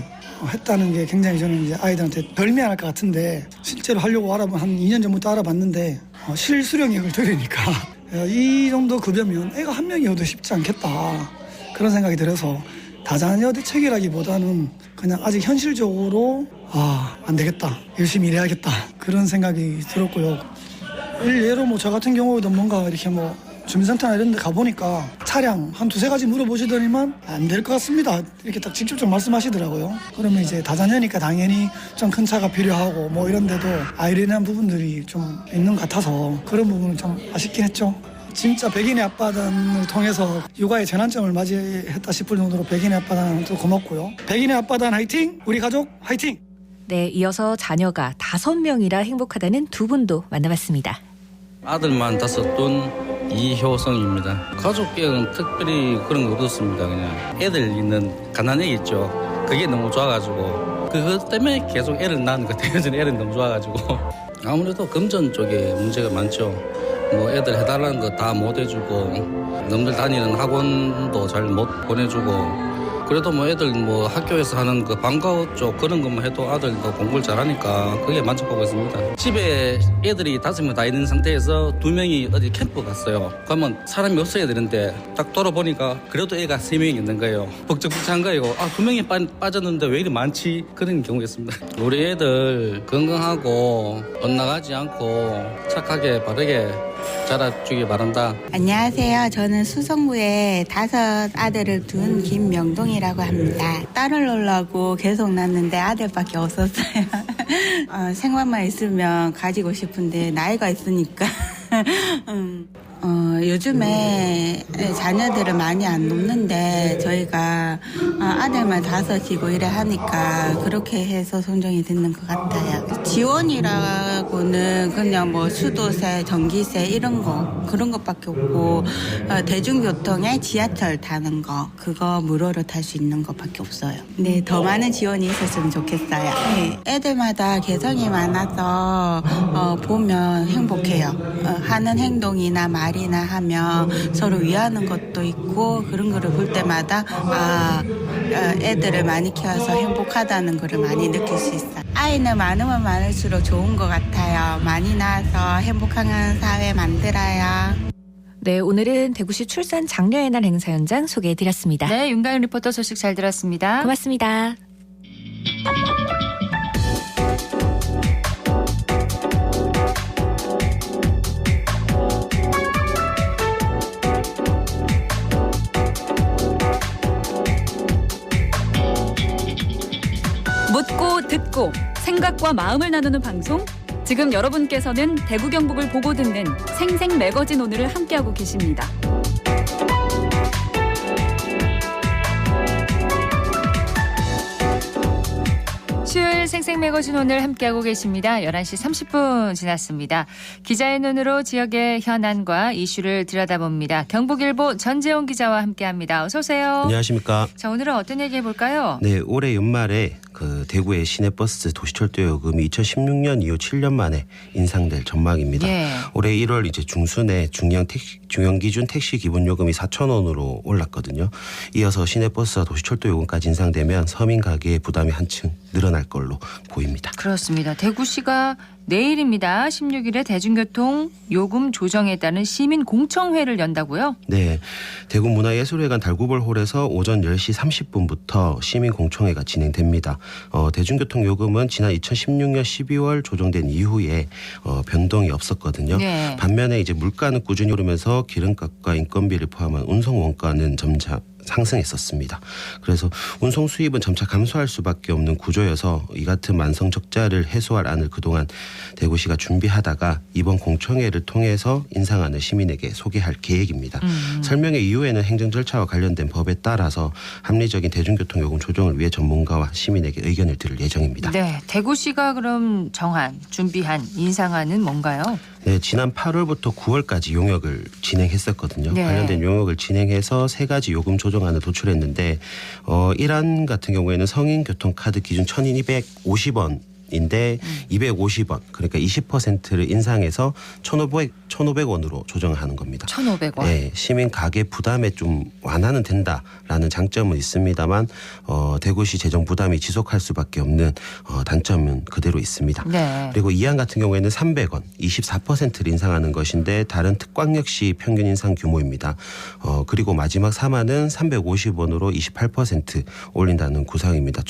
Speaker 9: 했다는 게 굉장히 저는 이제 아이들한테 덜 미안할 것 같은데 실제로 하려고 한 2년 전부터 알아봤는데 실수령액을 들으니까 이 정도 급여면 애가 한 명이어도 쉽지 않겠다. 그런 생각이 들어서 다자녀 대책이라기보다는 그냥 아직 현실적으로 안 되겠다. 열심히 일해야겠다. 그런 생각이 들었고요. 예로 저 같은 경우에도 뭔가 이렇게 주민센터나 이런 데 가보니까 차량 한 두세 가지 물어보시더니만 안 될 것 같습니다. 이렇게 딱 직접적 말씀하시더라고요. 그러면 이제 다자녀니까 당연히 좀 큰 차가 필요하고 이런 데도 아이러니한 부분들이 좀 있는 것 같아서 그런 부분은 좀 아쉽긴 했죠. 진짜 백인의 아빠단을 통해서 육아의 재난점을 맞이했다 싶을 정도로 백인의 아빠단도 고맙고요. 백인의 아빠단 화이팅! 우리 가족 화이팅!
Speaker 6: 네, 이어서 자녀가 5명이라 행복하다는 두 분도 만나봤습니다.
Speaker 10: 아들만 5돈 이효성입니다. 가족 계획은 특별히 그런 거 없었습니다. 그냥 애들 있는 가난애 있죠. 그게 너무 좋아가지고 그것 때문에 계속 애를 낳는 것 같아요. 저는 애를 너무 좋아가지고 아무래도 금전 쪽에 문제가 많죠. 애들 해달라는 거 다 못 해주고 남들 다니는 학원도 잘 못 보내주고 그래도 애들 학교에서 하는 방과후 쪽 그런 것만 해도 아들도 공부를 잘하니까 그게 만족하고 있습니다. 집에 애들이 5명 다 있는 상태에서 2명이 어디 캠프 갔어요. 그러면 사람이 없어야 되는데 딱 돌아보니까 그래도 애가 3명이 있는 거예요. 벅적벅적한 거예요. 2명이 빠졌는데 왜 이리 많지? 그런 경우였습니다. 우리 애들 건강하고 엇나가지 않고 착하게 바르게 자라주기 바란다.
Speaker 11: 안녕하세요. 저는 수성구에 5 아들을 둔 김명동이라고 합니다. 딸을 놓으려고 계속 낳는데 아들밖에 없었어요. 생각만 있으면 가지고 싶은데 나이가 있으니까 요즘에 자녀들을 많이 안 돕는데 저희가 아들만 5이고 이래 하니까 그렇게 해서 손정이 듣는 것 같아요. 지원이라고는 그냥 수도세, 전기세 이런 거 그런 것밖에 없고 대중교통에 지하철 타는 거 그거 무료로 탈 수 있는 것밖에 없어요. 네, 더 많은 지원이 있었으면 좋겠어요. 네, 애들마다 개성이 많아서 보면 행복해요. 하는 행동이나 말이나 하면 서로 위하는 것도 있고 그런 거를 볼 때마다 애들을 많이 키워서 행복하다는 거를 많이 느낄 수 있어요. 아이는 많으면 많을수록 좋은 것 같아요. 많이 낳아서 행복한 사회 만들어요.
Speaker 6: 네, 오늘은 대구시 출산 장려의 날 행사 현장 소개해드렸습니다.
Speaker 1: 네, 윤가연 리포터 소식 잘 들었습니다.
Speaker 6: 고맙습니다.
Speaker 12: 묻고 듣고 생각과 마음을 나누는 방송. 지금 여러분께서는 대구 경북을 보고 듣는 생생 매거진 오늘을 함께하고 계십니다.
Speaker 1: 수요일 생생 매거진 오늘 함께하고 계십니다. 11시 30분 지났습니다. 기자의 눈으로 지역의 현안과 이슈를 들여다봅니다. 경북일보 전재용 기자와 함께합니다. 어서 오세요.
Speaker 13: 안녕하십니까.
Speaker 1: 자, 오늘은 어떤 얘기 해볼까요?
Speaker 13: 네, 올해 연말에 대구의 시내버스 도시철도 요금이 2016년 이후 7년 만에 인상될 전망입니다.
Speaker 1: 예.
Speaker 13: 올해 1월 이제 중순에 중형 기준 택시 기본 요금이 4,000원으로 올랐거든요. 이어서 시내버스와 도시철도 요금까지 인상되면 서민 가게의 부담이 한층 늘어날 걸로 보입니다.
Speaker 1: 그렇습니다. 대구시가 내일입니다. 16일에 대중교통 요금 조정에 따른 시민 공청회를 연다고요?
Speaker 13: 네, 대구문화예술회관 달구벌홀에서 오전 10시 30분부터 시민 공청회가 진행됩니다. 대중교통 요금은 지난 2016년 12월 조정된 이후에 변동이 없었거든요.
Speaker 1: 네.
Speaker 13: 반면에 이제 물가는 꾸준히 오르면서 기름값과 인건비를 포함한 운송 원가는 점차 상승했었습니다. 그래서 운송 수입은 점차 감소할 수밖에 없는 구조여서 이 같은 만성 적자를 해소할 안을 그동안 대구시가 준비하다가 이번 공청회를 통해서 인상안을 시민에게 소개할 계획입니다. 설명회 이후에는 행정 절차와 관련된 법에 따라서 합리적인 대중교통 요금 조정을 위해 전문가와 시민에게 의견을 들을 예정입니다.
Speaker 1: 네, 대구시가 그럼 준비한 인상안은 뭔가요?
Speaker 13: 네, 지난 8월부터 9월까지 용역을 진행했었거든요.
Speaker 1: 네.
Speaker 13: 관련된 용역을 진행해서 세 가지 요금 조정안을 도출했는데 1안 같은 경우에는 성인 교통카드 기준 1,250원 인데 250원 그러니까 20%를 인상해서 1,500원으로 조정하는 겁니다.
Speaker 1: 1,500원.
Speaker 13: 네, 시민 가계 부담에 좀 완화는 된다라는 장점은 있습니다만 대구시 재정 부담이 지속할 수밖에 없는 단점은 그대로 있습니다.
Speaker 1: 네.
Speaker 13: 그리고 2안 같은 경우에는 300원 24%를 인상하는 것인데 다른 특광 역시 평균 인상 규모입니다. 그리고 마지막 3안은 350원으로 28% 올린다는 구상입니다.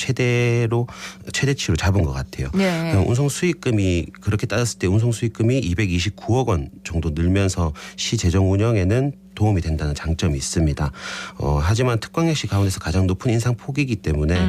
Speaker 13: 최대치로 잡은 것 같아요.
Speaker 1: 네.
Speaker 13: 운송 수익금이 그렇게 따졌을 때 운송 수익금이 229억 원 정도 늘면서 시 재정 운영에는 도움이 된다는 장점이 있습니다. 하지만 특광 역시 가운데서 가장 높은 인상 폭이기 때문에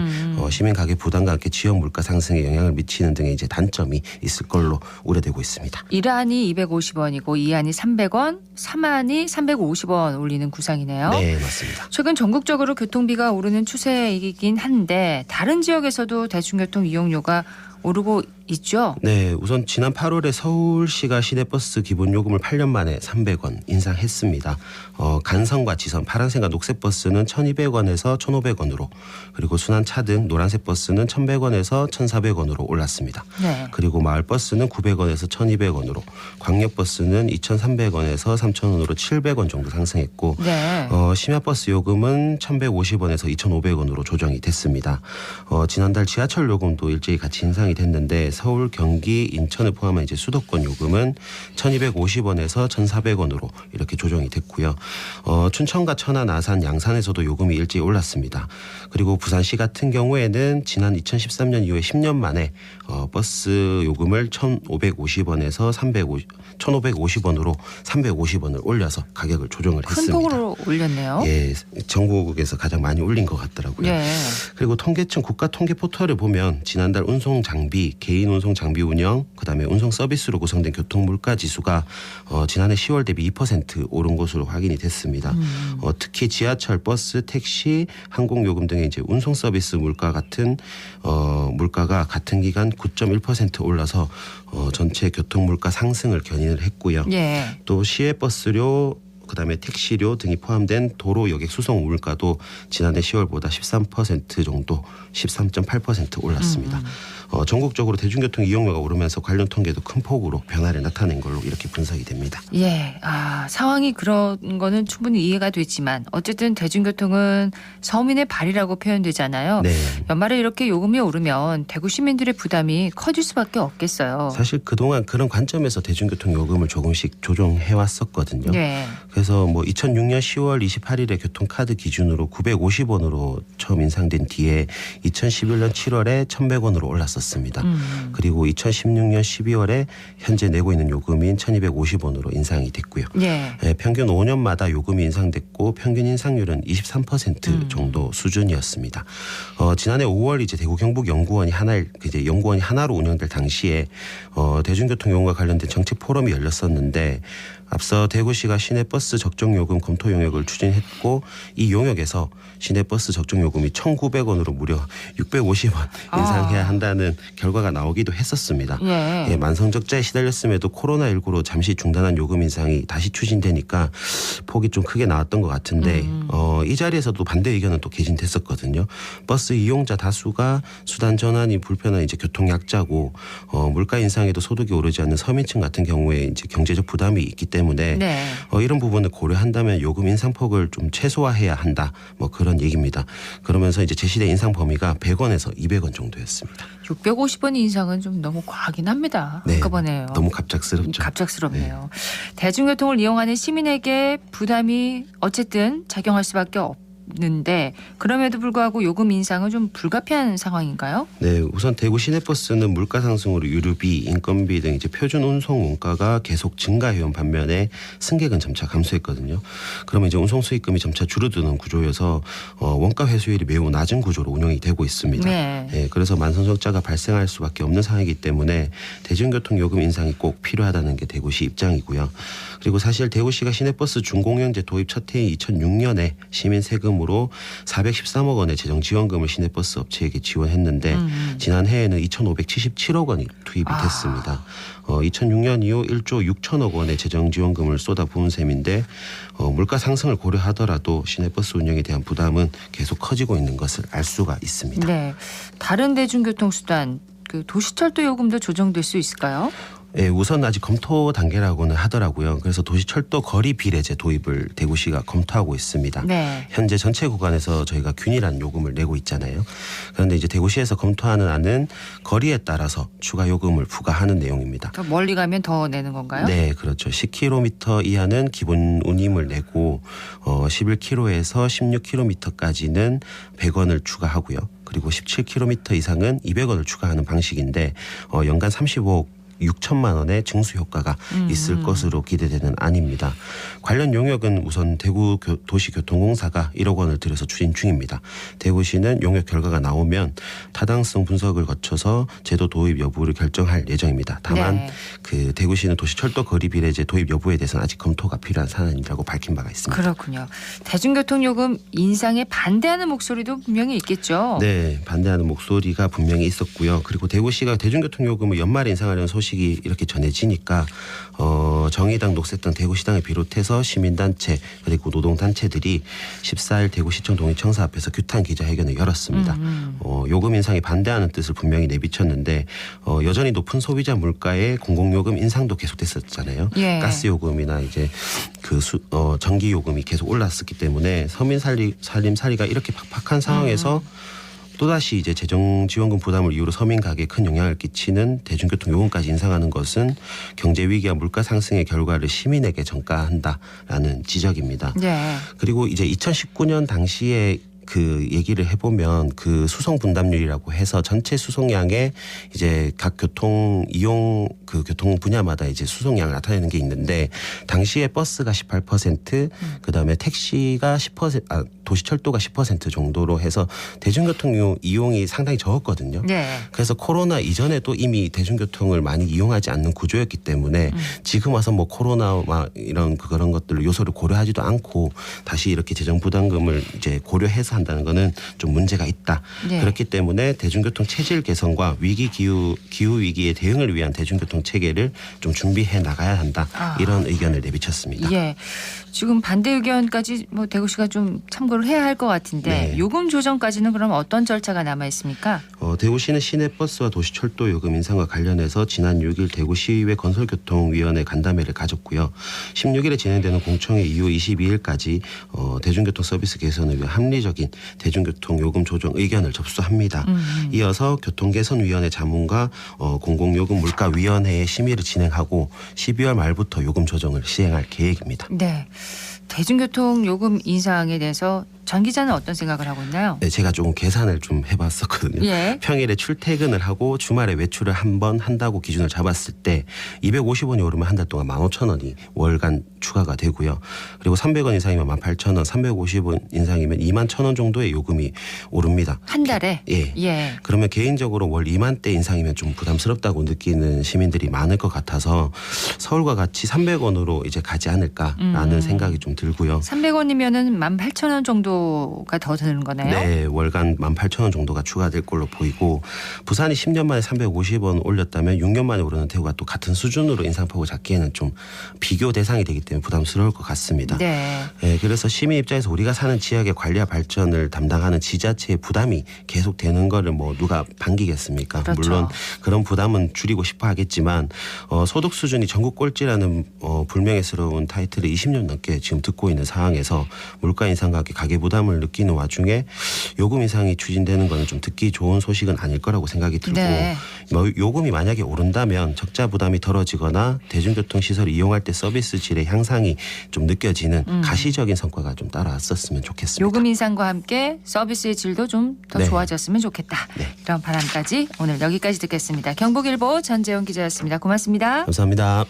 Speaker 13: 시민 가계 부담과 함께 지역 물가 상승에 영향을 미치는 등의 이제 단점이 있을 걸로 우려되고 있습니다.
Speaker 1: 1안이 250원이고 2안이 300원, 3안이 350원 올리는 구상이네요.
Speaker 13: 네, 맞습니다.
Speaker 1: 최근 전국적으로 교통비가 오르는 추세이긴 한데 다른 지역에서도 대중교통 이용료가 오르고 있죠?
Speaker 13: 네, 우선 지난 8월에 서울시가 시내버스 기본 요금을 8년 만에 300원 인상했습니다. 간선과 지선, 파란색과 녹색 버스는 1,200원에서 1,500원으로 그리고 순환차 등 노란색 버스는 1,100원에서 1,400원으로 올랐습니다.
Speaker 1: 네.
Speaker 13: 그리고 마을버스는 900원에서 1,200원으로 광역버스는 2,300원에서 3,000원으로 700원 정도 상승했고
Speaker 1: 네.
Speaker 13: 심야버스 요금은 1,150원에서 2,500원으로 조정이 됐습니다. 지난달 지하철 요금도 일제히 같이 인상이 됐는데 서울, 경기, 인천을 포함한 이제 수도권 요금은 1,250원에서 1,400원으로 이렇게 조정이 됐고요. 춘천과 천안, 아산, 양산에서도 요금이 일제히 올랐습니다. 그리고 부산시 같은 경우에는 지난 2013년 이후에 10년 만에 버스 요금을 1,550원에서 1,550원으로 350원을 올려서 가격을 조정을
Speaker 1: 큰
Speaker 13: 했습니다.
Speaker 1: 폭으로 올렸네요.
Speaker 13: 예, 전국에서 가장 많이 올린 것 같더라고요.
Speaker 1: 네.
Speaker 13: 그리고 통계청 국가통계 포털을 보면 지난달 운송 장비, 개인 운송 장비 운영, 그다음에 운송 서비스로 구성된 교통 물가 지수가 지난해 10월 대비 2% 오른 것으로 확인이 됐습니다. 특히 지하철, 버스, 택시, 항공요금 등의 이제 운송 서비스 물가 같은 물가가 같은 기간 9.1% 올라서 전체 교통 물가 상승을 견인을 했고요.
Speaker 1: 예.
Speaker 13: 또 시외버스료 그다음에 택시료 등이 포함된 도로 여객 수송 물가도 지난해 10월보다 13% 정도 13.8% 올랐습니다. 전국적으로 대중교통 이용료가 오르면서 관련 통계도 큰 폭으로 변화를 나타낸 걸로 이렇게 분석이 됩니다.
Speaker 1: 예, 상황이 그런 거는 충분히 이해가 되지만 어쨌든 대중교통은 서민의 발이라고 표현되잖아요.
Speaker 13: 네.
Speaker 1: 연말에 이렇게 요금이 오르면 대구 시민들의 부담이 커질 수밖에 없겠어요.
Speaker 13: 사실 그동안 그런 관점에서 대중교통 요금을 조금씩 조정해 왔었거든요.
Speaker 1: 네.
Speaker 13: 그래서 2006년 10월 28일에 교통카드 기준으로 950원으로 처음 인상된 뒤에 2011년 7월에 1,100원으로 올랐었습니다. 그리고 2016년 12월에 현재 내고 있는 요금인 1,250원으로 인상이 됐고요.
Speaker 1: 네.
Speaker 13: 평균 5년마다 요금이 인상됐고 평균 인상률은 23% 정도 수준이었습니다. 지난해 5월 이제 대구 경북 연구원이 연구원이 하나로 운영될 당시에 대중교통 요금과 관련된 정책 포럼이 열렸었는데 앞서 대구시가 시내버스 적정요금 검토 용역을 추진했고 이 용역에서 시내버스 적정요금이 1,900원으로 무려 650원 인상해야 한다는 결과가 나오기도 했었습니다.
Speaker 1: 예.
Speaker 13: 만성적자에 시달렸음에도 코로나19로 잠시 중단한 요금 인상이 다시 추진되니까 폭이 좀 크게 나왔던 것 같은데 이 자리에서도 반대 의견은 또 개진됐었거든요. 버스 이용자 다수가 수단 전환이 불편한 이제 교통약자고 물가 인상에도 소득이 오르지 않는 서민층 같은 경우에 이제 경제적 부담이 있기 때문에
Speaker 1: 네.
Speaker 13: 이런 부분을 고려한다면 요금 인상폭을 좀 최소화해야 한다. 그런 얘기입니다. 그러면서 이제 제시된 인상 범위가 100원에서 200원 정도였습니다.
Speaker 1: 650원 인상은 좀 너무 과하긴 합니다.
Speaker 13: 네,
Speaker 1: 한꺼번에요.
Speaker 13: 너무 갑작스럽죠.
Speaker 1: 갑작스럽네요. 대중교통을 이용하는 시민에게 부담이 어쨌든 작용할 수밖에 없는데 그럼에도 불구하고 요금 인상은 좀 불가피한 상황인가요?
Speaker 13: 네, 우선 대구 시내버스는 물가 상승으로 유류비, 인건비 등 이제 표준 운송 원가가 계속 증가해온 반면에 승객은 점차 감소했거든요. 그러면 이제 운송 수익금이 점차 줄어드는 구조여서 원가 회수율이 매우 낮은 구조로 운영이 되고 있습니다.
Speaker 1: 네.
Speaker 13: 그래서 만성적자가 발생할 수밖에 없는 상황이기 때문에 대중교통 요금 인상이 꼭 필요하다는 게 대구시 입장이고요. 그리고 사실 대구시가 시내버스 준공영제 도입 첫 해인 2006년에 시민 세금으로 413억 원의 재정 지원금을 시내버스 업체에게 지원했는데 지난해에는 2,577억 원이 투입이 됐습니다. 2006년 이후 1조 6천억 원의 재정 지원금을 쏟아부은 셈인데 물가 상승을 고려하더라도 시내버스 운영에 대한 부담은 계속 커지고 있는 것을 알 수가 있습니다.
Speaker 1: 네, 다른 대중교통 수단 도시철도 요금도 조정될 수 있을까요?
Speaker 13: 예, 우선 아직 검토 단계라고는 하더라고요. 그래서 도시철도 거리 비례제 도입을 대구시가 검토하고 있습니다.
Speaker 1: 네.
Speaker 13: 현재 전체 구간에서 저희가 균일한 요금을 내고 있잖아요. 그런데 이제 대구시에서 검토하는 안은 거리에 따라서 추가 요금을 부과하는 내용입니다.
Speaker 1: 그러니까 멀리 가면 더 내는 건가요?
Speaker 13: 네, 그렇죠. 10km 이하는 기본 운임을 내고 11km에서 16km까지는 100원을 추가하고요. 그리고 17km 이상은 200원을 추가하는 방식인데 연간 35억 6천만 원의 증수 효과가 있을 것으로 기대되는 안입니다. 관련 용역은 우선 대구 도시교통공사가 1억 원을 들여서 추진 중입니다. 대구시는 용역 결과가 나오면 타당성 분석을 거쳐서 제도 도입 여부를 결정할 예정입니다. 다만
Speaker 1: 네.
Speaker 13: 대구시는 도시철도 거리 비례제 도입 여부에 대해서는 아직 검토가 필요한 사안이라고 밝힌 바가 있습니다.
Speaker 1: 그렇군요. 대중교통 요금 인상에 반대하는 목소리도 분명히 있겠죠.
Speaker 13: 네, 반대하는 목소리가 분명히 있었고요. 그리고 대구시가 대중교통 요금을 연말에 인상하려는 소식이 이렇게 전해지니까 정의당, 녹색당, 대구시당을 비롯해서 시민단체 그리고 노동단체들이 14일 대구시청 동의청사 앞에서 규탄 기자회견을 열었습니다. 요금 인상에 반대하는 뜻을 분명히 내비쳤는데 여전히 높은 소비자 물가에 공공요금 인상도 계속됐었잖아요.
Speaker 1: 예.
Speaker 13: 가스요금이나 이제 전기요금이 계속 올랐었기 때문에 서민 살림살이가 이렇게 팍팍한 상황에서 또다시 이제 재정 지원금 부담을 이유로 서민 가게에 큰 영향을 끼치는 대중교통 요금까지 인상하는 것은 경제 위기와 물가 상승의 결과를 시민에게 전가한다라는 지적입니다.
Speaker 1: 네.
Speaker 13: 그리고 이제 2019년 당시에 그 얘기를 해보면 그 수송 분담률이라고 해서 전체 수송량의 이제 각 교통 분야마다 이제 수송량을 나타내는 게 있는데 당시에 버스가 18%, 그다음에 택시가 10%, 도시철도가 10% 정도로 해서 대중교통 이용이 상당히 적었거든요.
Speaker 1: 네.
Speaker 13: 그래서 코로나 이전에도 이미 대중교통을 많이 이용하지 않는 구조였기 때문에 지금 와서 코로나 이런 그런 것들을 요소를 고려하지도 않고 다시 이렇게 재정 부담금을 이제 고려해서 한다는 거는 좀 문제가 있다.
Speaker 1: 네.
Speaker 13: 그렇기 때문에 대중교통 체질 개선과 기후 위기에 대응을 위한 대중교통 대중교통 체계를 좀 준비해 나가야 한다. 이런 의견을 내비쳤습니다.
Speaker 1: 예. 지금 반대 의견까지 뭐 대구시가 좀 참고를 해야 할 것 같은데
Speaker 13: 네.
Speaker 1: 요금 조정까지는 그럼 어떤 절차가 남아 있습니까?
Speaker 13: 대구시는 시내버스와 도시철도 요금 인상과 관련해서 지난 6일 대구시의회 건설교통위원회 간담회를 가졌고요. 16일에 진행되는 공청회 이후 22일까지 대중교통 서비스 개선을 위한 합리적인 대중교통 요금 조정 의견을 접수합니다. 이어서 교통개선위원회 자문과 공공요금 물가위원회의 심의를 진행하고 12월 말부터 요금 조정을 시행할 계획입니다.
Speaker 1: 네. 대중교통 요금 인상에 대해서 전 기자는 어떤 생각을 하고 있나요?
Speaker 13: 네, 제가 조금 계산을 좀 해봤었거든요.
Speaker 1: 예.
Speaker 13: 평일에 출퇴근을 하고 주말에 외출을 한 번 한다고 기준을 잡았을 때 250원이 오르면 한 달 동안 15,000원이 월간 추가가 되고요. 그리고 300원 이상이면 18,000원, 350원 인상이면 21,000원 정도의 요금이 오릅니다.
Speaker 1: 한 달에?
Speaker 13: 예.
Speaker 1: 예.
Speaker 13: 그러면 개인적으로 월 2만 대 인상이면 좀 부담스럽다고 느끼는 시민들이 많을 것 같아서 서울과 같이 300원으로 이제 가지 않을까라는 생각이 좀 들고요.
Speaker 1: 300원이면은 18,000원 정도가 더 드는 거네요.
Speaker 13: 네, 월간 18,000원 정도가 추가될 걸로 보이고 부산이 10년 만에 350원 올렸다면 6년 만에 오르는 대구가 또 같은 수준으로 인상폭을 잡기에는 좀 비교 대상이 되기 때문에 부담스러울 것 같습니다.
Speaker 1: 네.
Speaker 13: 네, 그래서 시민 입장에서 우리가 사는 지역의 관리와 발전을 담당하는 지자체의 부담이 계속되는 거를 뭐 누가 반기겠습니까?
Speaker 1: 그렇죠.
Speaker 13: 물론 그런 부담은 줄이고 싶어 하겠지만 소득 수준이 전국 꼴찌라는 불명예스러운 타이틀을 20년 넘게 지금 듣고 있는 상황에서 물가 인상과 가계 부담을 느끼는 와중에 요금 인상이 추진되는 거는 좀 듣기 좋은 소식은 아닐 거라고 생각이 들고
Speaker 1: 네.
Speaker 13: 요금이 만약에 오른다면 적자 부담이 덜어지거나 대중교통 시설을 이용할 때 서비스 질의 향상이 좀 느껴지는 가시적인 성과가 좀 따라왔었으면 좋겠습니다.
Speaker 1: 요금 인상과 함께 서비스의 질도 좀 더
Speaker 13: 네.
Speaker 1: 좋아졌으면 좋겠다.
Speaker 13: 네.
Speaker 1: 이런 바람까지 오늘 여기까지 듣겠습니다. 경북일보 전재용 기자였습니다. 고맙습니다.
Speaker 13: 감사합니다.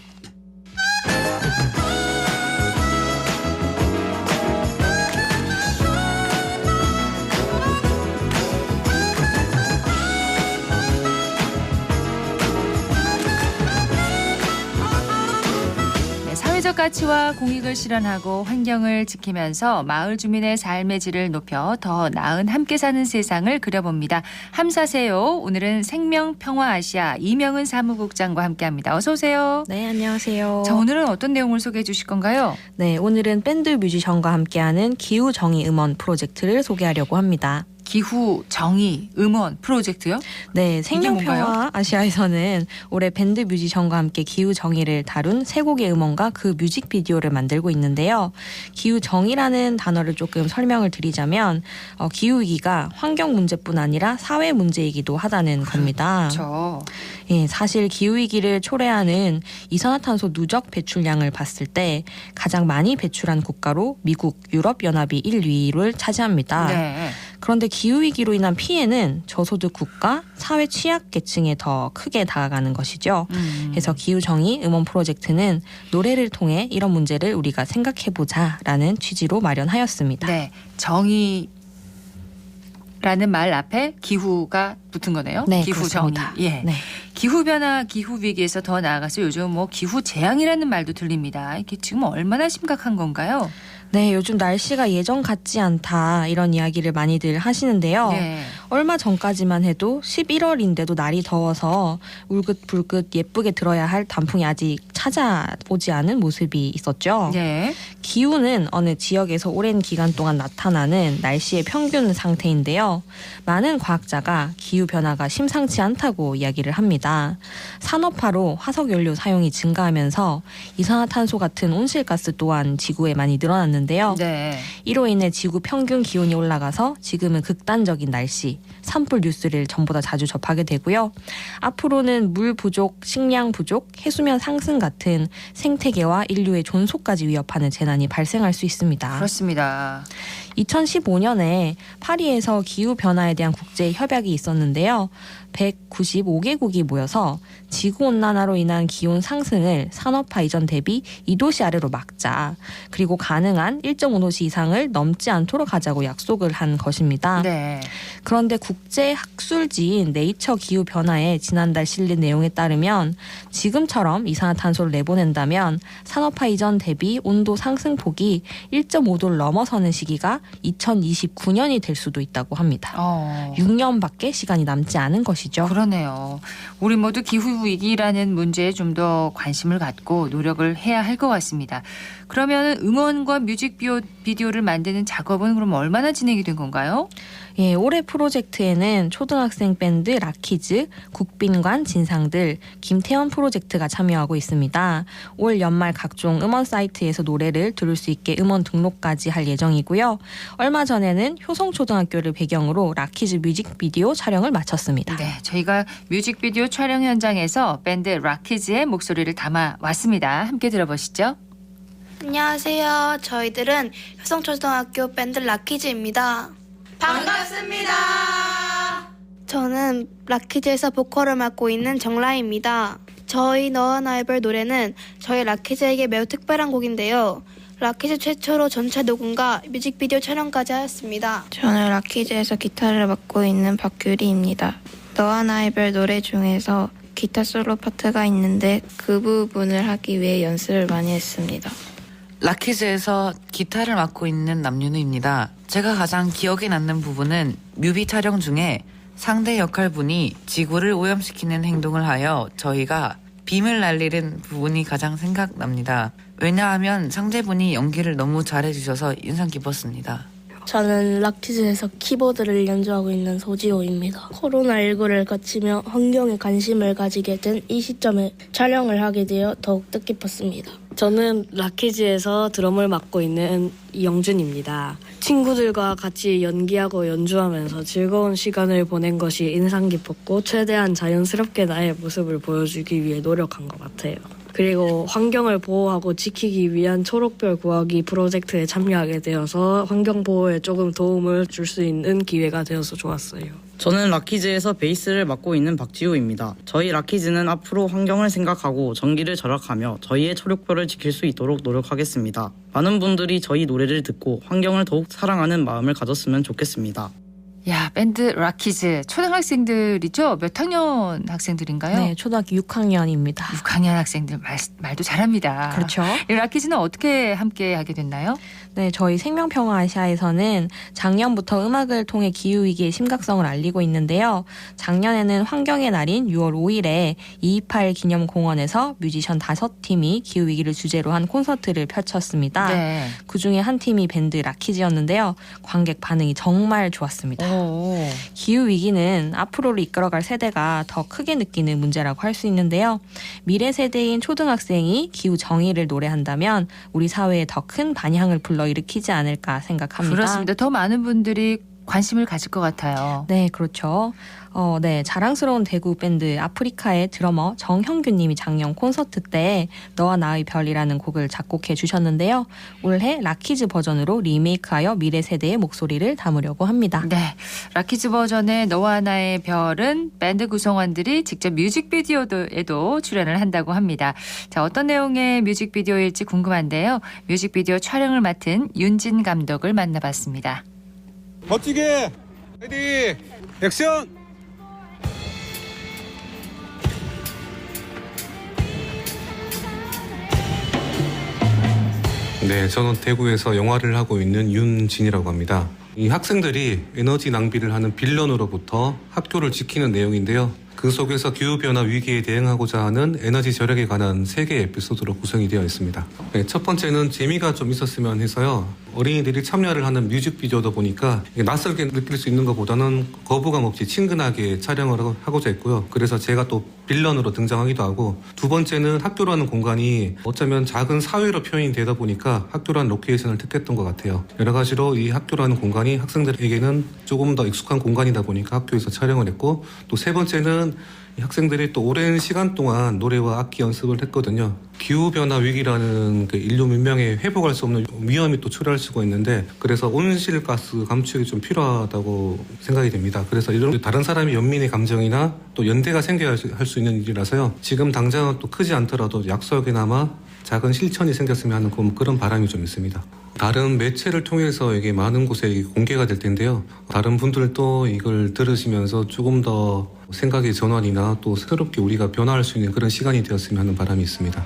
Speaker 1: 사회적 가치와 공익을 실현하고 환경을 지키면서 마을 주민의 삶의 질을 높여 더 나은 함께 사는 세상을 그려봅니다. 함사세요. 오늘은 생명평화아시아 이명은 사무국장과 함께합니다. 어서 오세요.
Speaker 14: 네, 안녕하세요.
Speaker 1: 자, 오늘은 어떤 내용을 소개해 주실 건가요?
Speaker 14: 네, 오늘은 밴드 뮤지션과 함께하는 기후정의 음원 프로젝트를 소개하려고 합니다.
Speaker 1: 기후 정의 음원 프로젝트요?
Speaker 14: 네,
Speaker 1: 이게 뭔가요?
Speaker 14: 생명평화 아시아에서는 올해 밴드 뮤지션과 함께 기후 정의를 다룬 세 곡의 음원과 그 뮤직비디오를 만들고 있는데요. 기후 정의라는 단어를 조금 설명을 드리자면 기후위기가 환경 문제뿐 아니라 사회 문제이기도 하다는 겁니다.
Speaker 1: 그렇죠.
Speaker 14: 예, 사실 기후위기를 초래하는 이산화탄소 누적 배출량을 봤을 때 가장 많이 배출한 국가로 미국, 유럽연합이 1, 2위를 차지합니다.
Speaker 1: 네.
Speaker 14: 그런데 기후위기로 인한 피해는 저소득 국가, 사회 취약계층에 더 크게 다가가는 것이죠. 그래서 기후정의 음원 프로젝트는 노래를 통해 이런 문제를 우리가 생각해보자라는 취지로 마련하였습니다.
Speaker 1: 네, 정의라는 말 앞에 기후가 붙은 거네요.
Speaker 14: 네,
Speaker 1: 기후 정의.
Speaker 14: 그렇습니다.
Speaker 1: 예.
Speaker 14: 네.
Speaker 1: 기후 변화, 기후 위기에서 더 나아가서 요즘 뭐 기후 재앙이라는 말도 들립니다. 이게 지금 얼마나 심각한 건가요?
Speaker 14: 네, 요즘 날씨가 예전 같지 않다 이런 이야기를 많이들 하시는데요.
Speaker 1: 네.
Speaker 14: 얼마 전까지만 해도 11월인데도 날이 더워서 울긋불긋 예쁘게 들어야 할 단풍이 아직 찾아오지 않은 모습이 있었죠.
Speaker 1: 네.
Speaker 14: 기후는 어느 지역에서 오랜 기간 동안 나타나는 날씨의 평균 상태인데요. 많은 과학자가 기후 변화가 심상치 않다고 이야기를 합니다. 산업화로 화석 연료 사용이 증가하면서 이산화탄소 같은 온실가스 또한 지구에 많이 늘어났는데요.
Speaker 1: 네.
Speaker 14: 이로 인해 지구 평균 기온이 올라가서 지금은 극단적인 날씨, 산불 뉴스를 전보다 자주 접하게 되고요. 앞으로는 물 부족, 식량 부족, 해수면 상승 같은 생태계와 인류의 존속까지 위협하는 재난이 발생할 수 있습니다.
Speaker 1: 그렇습니다.
Speaker 14: 2015년에 파리에서 기후변화에 대한 국제협약이 있었는데요. 195개국이 모여서 지구온난화로 인한 기온 상승을 산업화 이전 대비 2도씨 아래로 막자. 그리고 가능한 1.5도씨 이상을 넘지 않도록 하자고 약속을 한 것입니다.
Speaker 1: 네.
Speaker 14: 그런데 국제 학술지인 네이처 기후변화에 지난달 실린 내용에 따르면 지금처럼 이산화탄소를 내보낸다면 산업화 이전 대비 온도 상승폭이 1.5도를 넘어서는 시기가 2029년이 될 수도 있다고 합니다. 6년밖에 시간이 남지 않은 것이죠.
Speaker 1: 그러네요. 우리 모두 기후 위기라는 문제에 좀 더 관심을 갖고 노력을 해야 할 것 같습니다. 그러면 음원과 뮤직비디오를 만드는 작업은 그럼 얼마나 진행이 된 건가요?
Speaker 14: 예, 올해 프로젝트에는 초등학생 밴드 락키즈, 국빈관, 진상들, 김태현 프로젝트가 참여하고 있습니다. 올 연말 각종 음원 사이트에서 노래를 들을 수 있게 음원 등록까지 할 예정이고요. 얼마 전에는 효성초등학교를 배경으로 락키즈 뮤직비디오 촬영을 마쳤습니다.
Speaker 1: 네, 저희가 뮤직비디오 촬영 현장에서 밴드 락키즈의 목소리를 담아 왔습니다. 함께 들어보시죠.
Speaker 15: 안녕하세요. 저희들은 효성초등학교 밴드 락키즈입니다. 반갑습니다. 저는 락키즈에서 보컬을 맡고 있는 정라입니다. 저희 너와 나의 별 노래는 저희 락키즈에게 매우 특별한 곡인데요. 락키즈 최초로 전체 녹음과 뮤직비디오 촬영까지 하였습니다. 저는 락키즈에서 기타를 맡고 있는 박규리입니다. 너와 나의 별 노래 중에서 기타 솔로 파트가 있는데 그 부분을 하기 위해 연습을 많이 했습니다.
Speaker 16: 락키즈에서 기타를 맡고 있는 남윤우입니다. 제가 가장 기억에 남는 부분은 뮤비 촬영 중에 상대 역할분이 지구를 오염시키는 행동을 하여 저희가 빔을 날리는 부분이 가장 생각납니다. 왜냐하면 상대분이 연기를 너무 잘해주셔서 인상 깊었습니다.
Speaker 17: 저는 락키즈에서 키보드를 연주하고 있는 소지호입니다. 코로나19를 거치며 환경에 관심을 가지게 된 이 시점에 촬영을 하게 되어 더욱 뜻깊었습니다.
Speaker 18: 저는 락키즈에서 드럼을 맡고 있는 이영준입니다. 친구들과 같이 연기하고 연주하면서 즐거운 시간을 보낸 것이 인상 깊었고 최대한 자연스럽게 나의 모습을 보여주기 위해 노력한 것 같아요. 그리고 환경을 보호하고 지키기 위한 초록별 구하기 프로젝트에 참여하게 되어서 환경 보호에 조금 도움을 줄 수 있는 기회가 되어서 좋았어요.
Speaker 19: 저는 락키즈에서 베이스를 맡고 있는 박지우입니다. 저희 락키즈는 앞으로 환경을 생각하고 전기를 절약하며 저희의 초록별을 지킬 수 있도록 노력하겠습니다. 많은 분들이 저희 노래를 듣고 환경을 더욱 사랑하는 마음을 가졌으면 좋겠습니다.
Speaker 1: 야, 밴드 락키즈 초등학생들이죠? 몇 학년 학생들인가요?
Speaker 14: 네, 초등학교 6학년입니다.
Speaker 1: 6학년 학생들 말도 잘합니다.
Speaker 14: 그렇죠.
Speaker 1: 이 락키즈는 어떻게 함께 하게 됐나요?
Speaker 14: 네, 저희 생명평화아시아에서는 작년부터 음악을 통해 기후위기의 심각성을 알리고 있는데요. 작년에는 환경의 날인 6월 5일에 228 기념공원에서 뮤지션 5팀이 기후위기를 주제로 한 콘서트를 펼쳤습니다.
Speaker 1: 네.
Speaker 14: 그중에 한 팀이 밴드 락키즈였는데요. 관객 반응이 정말 좋았습니다. 기후위기는 앞으로를 이끌어갈 세대가 더 크게 느끼는 문제라고 할 수 있는데요. 미래 세대인 초등학생이 기후 정의를 노래한다면 우리 사회에 더 큰 반향을 불러일으키지 않을까 생각합니다.
Speaker 1: 그렇습니다. 더 많은 분들이 관심을 가질 것 같아요.
Speaker 14: 네, 그렇죠. 네, 자랑스러운 대구 밴드 아프리카의 드러머 정형균 님이 작년 콘서트 때 너와 나의 별이라는 곡을 작곡해 주셨는데요. 올해 락키즈 버전으로 리메이크하여 미래 세대의 목소리를 담으려고 합니다.
Speaker 1: 네, 락키즈 버전의 너와 나의 별은 밴드 구성원들이 직접 뮤직비디오에도 출연을 한다고 합니다. 자, 어떤 내용의 뮤직비디오일지 궁금한데요. 뮤직비디오 촬영을 맡은 윤진 감독을 만나봤습니다.
Speaker 20: 멋지게 레디 액션.
Speaker 21: 네, 저는 대구에서 영화를 하고 있는 윤진이라고 합니다. 이 학생들이 에너지 낭비를 하는 빌런으로부터 학교를 지키는 내용인데요. 그 속에서 기후변화 위기에 대응하고자 하는 에너지 절약에 관한 3개의 에피소드로 구성이 되어 있습니다. 네, 첫 번째는 재미가 좀 있었으면 해서요. 어린이들이 참여를 하는 뮤직비디오다 보니까 낯설게 느낄 수 있는 것보다는 거부감 없이 친근하게 촬영을 하고자 했고요. 그래서 제가 또 빌런으로 등장하기도 하고, 두 번째는 학교라는 공간이 어쩌면 작은 사회로 표현이 되다 보니까 학교라는 로케이션을 택했던 것 같아요. 여러 가지로 이 학교라는 공간이 학생들에게는 조금 더 익숙한 공간이다 보니까 학교에서 촬영을 했고, 또 세 번째는 학생들이 또 오랜 시간 동안 노래와 악기 연습을 했거든요. 기후변화 위기라는 그 인류 문명에 회복할 수 없는 위험이 또 초래할 수가 있는데, 그래서 온실가스 감축이 좀 필요하다고 생각이 됩니다. 그래서 이런 다른 사람의 연민의 감정이나 또 연대가 생겨야 할 수 있는 일이라서요. 지금 당장은 또 크지 않더라도 약속이나마 작은 실천이 생겼으면 하는 그런 바람이 좀 있습니다. 다른 매체를 통해서 이게 많은 곳에 공개가 될 텐데요. 다른 분들도 이걸 들으시면서 조금 더 생각의 전환이나 또 새롭게 우리가 변화할 수 있는 그런 시간이 되었으면 하는 바람이 있습니다.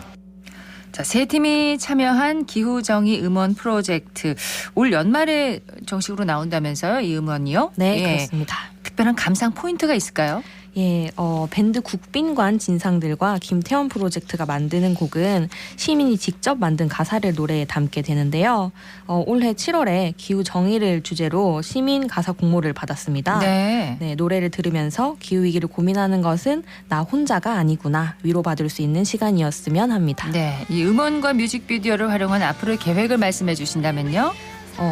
Speaker 1: 자, 세 팀이 참여한 기후정의 음원 프로젝트. 올 연말에 정식으로 나온다면서요? 이 음원이요?
Speaker 14: 네,
Speaker 1: 예.
Speaker 14: 그렇습니다.
Speaker 1: 특별한 감상 포인트가 있을까요?
Speaker 14: 예, 밴드 국빈관 진상들과 김태원 프로젝트가 만드는 곡은 시민이 직접 만든 가사를 노래에 담게 되는데요. 올해 7월에 기후 정의를 주제로 시민 가사 공모를 받았습니다.
Speaker 1: 네.
Speaker 14: 네, 노래를 들으면서 기후 위기를 고민하는 것은 나 혼자가 아니구나 위로받을 수 있는 시간이었으면 합니다.
Speaker 1: 네, 이 음원과 뮤직비디오를 활용한 앞으로의 계획을 말씀해 주신다면요?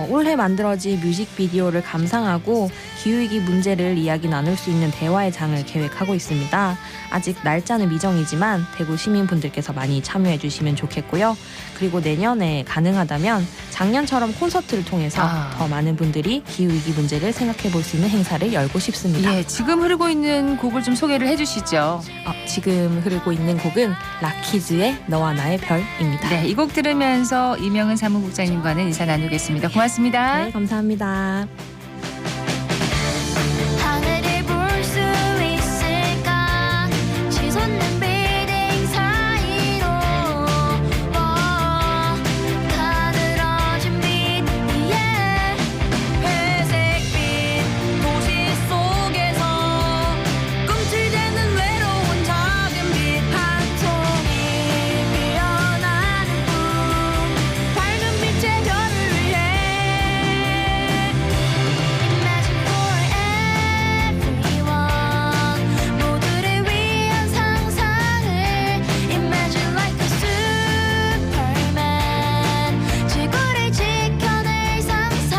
Speaker 14: 올해 만들어진 뮤직비디오를 감상하고 기후위기 문제를 이야기 나눌 수 있는 대화의 장을 계획하고 있습니다. 아직 날짜는 미정이지만 대구 시민분들께서 많이 참여해 주시면 좋겠고요. 그리고 내년에 가능하다면 작년처럼 콘서트를 통해서 더 많은 분들이 기후위기 문제를 생각해 볼 수 있는 행사를 열고 싶습니다.
Speaker 1: 예, 지금 흐르고 있는 곡을 좀 소개를 해 주시죠.
Speaker 14: 지금 흐르고 있는 곡은 라키즈의 너와 나의 별입니다.
Speaker 1: 네, 이 곡 들으면서 이명은 사무국장님과는 인사 나누겠습니다. 고맙습니다.
Speaker 14: 네, 감사합니다.
Speaker 2: 하늘을 볼 수 있을까 치솟는 빌딩 사이로 가늘어진 빛 위에 회색빛 도시 속에서 꿈틀대는 외로운 작은 빛 한 송이 피어나는 꿈 밝은 빛의 별을 위해 Imagine for everyone 모두를 위한 상상을 Imagine like a superman 지구를 지켜낼 상상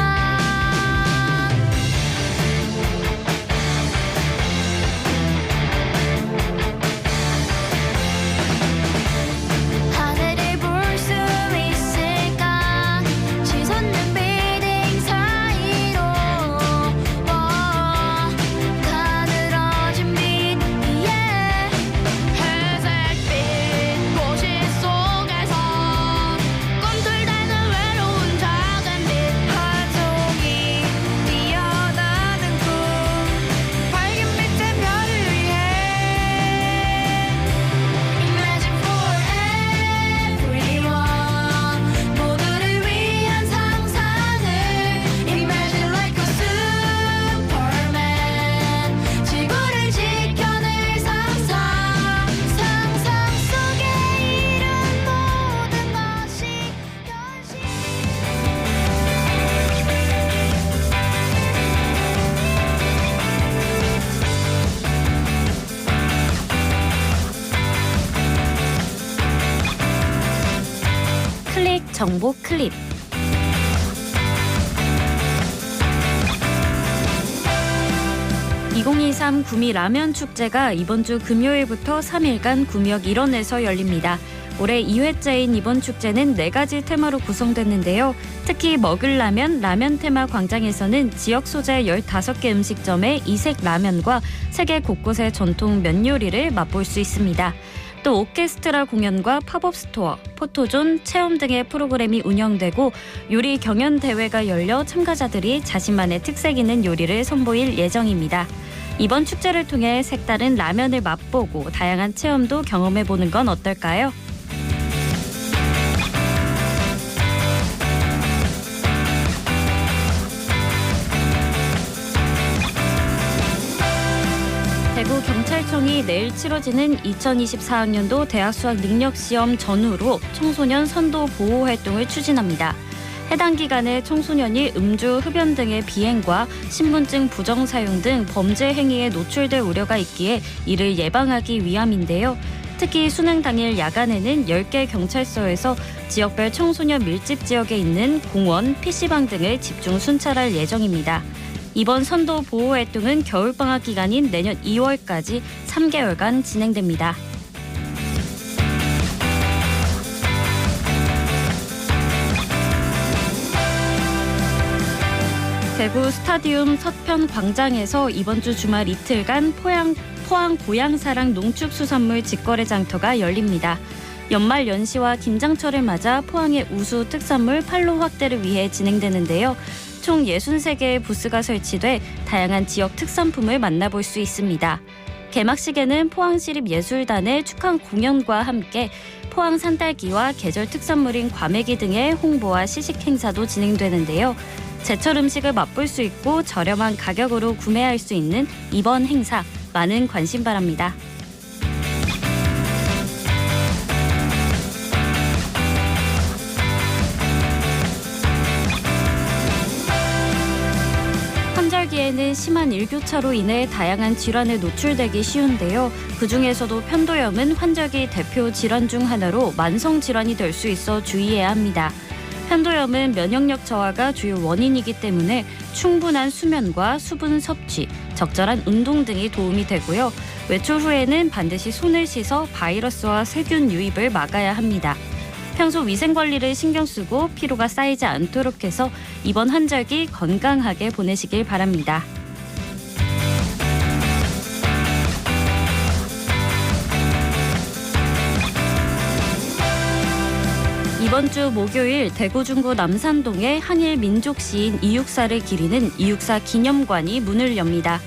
Speaker 2: 하늘을 볼 수 있을까 치솟는 빌딩 사이로 가늘어진 빛 위에 회색빛 도시 속에서 꿈틀대는 외로운 작은 빛 한 송이 피어나는 꿈 밝은 빛의 별을 위해 Imagine for everyone 모두를 위한 상상을 Imagine like a superman 지구를 지켜낼 상상 상상 속에 이룬 모든 것이 현실
Speaker 12: 클릭 정보 클립. (2023) 구미 라면 축제가 이번 주 금요일부터 3일간 구미역 일원에서 열립니다. 올해 2회째인 이번 축제는 4가지 테마로 구성됐는데요. 특히 먹을 라면, 라면 테마 광장에서는 지역 소재 15개 음식점의 이색 라면과 세계 곳곳의 전통 면 요리를 맛볼 수 있습니다. 또 오케스트라 공연과 팝업 스토어, 포토존, 체험 등의 프로그램이 운영되고 요리 경연 대회가 열려 참가자들이 자신만의 특색 있는 요리를 선보일 예정입니다. 이번 축제를 통해 색다른 라면을 맛보고 다양한 체험도 경험해보는 건 어떨까요? 대구경찰청이 내일 치러지는 2024학년도 대학 수학 능력시험 전후로 청소년 선도 보호 활동을 추진합니다. 해당 기간에 청소년이 음주, 흡연 등의 비행과 신분증 부정 사용 등 범죄 행위에 노출될 우려가 있기에 이를 예방하기 위함인데요. 특히 수능 당일 야간에는 10개 경찰서에서 지역별 청소년 밀집 지역에 있는 공원, PC방 등을 집중 순찰할 예정입니다. 이번 선도 보호 활동은 겨울방학 기간인 내년 2월까지 3개월간 진행됩니다. 대구 스타디움 서편 광장에서 이번 주 주말 이틀간 포항 고향사랑 농축수산물 직거래 장터가 열립니다. 연말 연시와 김장철을 맞아 포항의 우수 특산물 판로 확대를 위해 진행되는데요. 총 63개의 부스가 설치돼 다양한 지역 특산품을 만나볼 수 있습니다. 개막식에는 포항시립예술단의 축하 공연과 함께 포항 산딸기와 계절 특산물인 과메기 등의 홍보와 시식 행사도 진행되는데요. 제철 음식을 맛볼 수 있고 저렴한 가격으로 구매할 수 있는 이번 행사 많은 관심 바랍니다. 환절기에는 심한 일교차로 인해 다양한 질환에 노출되기 쉬운데요. 그중에서도 편도염은 환절기 대표 질환 중 하나로 만성 질환이 될 수 있어 주의해야 합니다. 편도염은 면역력 저하가 주요 원인이기 때문에 충분한 수면과 수분 섭취, 적절한 운동 등이 도움이 되고요. 외출 후에는 반드시 손을 씻어 바이러스와 세균 유입을 막아야 합니다. 평소 위생 관리를 신경 쓰고 피로가 쌓이지 않도록 해서 이번 환절기 건강하게 보내시길 바랍니다. 이번 주 목요일 대구 중구 남산동의 한일 민족 시인 이육사를 기리는 이육사 기념관이 문을 엽니다.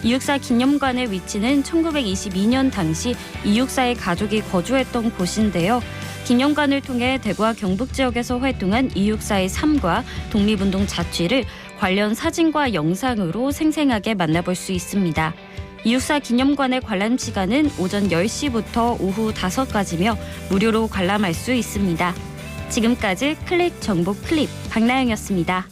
Speaker 12: 이육사 기념관의 위치는 1922년 당시 이육사의 가족이 거주했던 곳인데요. 기념관을 통해 대구와 경북 지역에서 활동한 이육사의 삶과 독립운동 자취를 관련 사진과 영상으로 생생하게 만나볼 수 있습니다. 이육사 기념관의 관람 시간은 오전 10시부터 오후 5시까지며 무료로 관람할 수 있습니다. 지금까지 클릭 정보 클립 박나영이었습니다.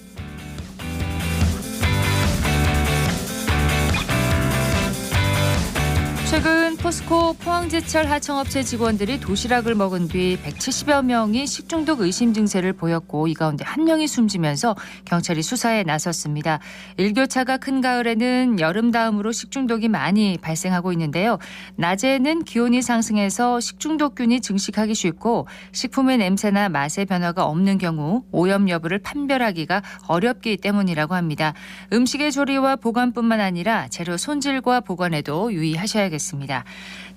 Speaker 1: 최근 포스코 포항제철 하청업체 직원들이 도시락을 먹은 뒤 170여 명이 식중독 의심 증세를 보였고 이 가운데 한 명이 숨지면서 경찰이 수사에 나섰습니다. 일교차가 큰 가을에는 여름 다음으로 식중독이 많이 발생하고 있는데요. 낮에는 기온이 상승해서 식중독균이 증식하기 쉽고 식품의 냄새나 맛의 변화가 없는 경우 오염 여부를 판별하기가 어렵기 때문이라고 합니다. 음식의 조리와 보관뿐만 아니라 재료 손질과 보관에도 유의하셔야겠습니다.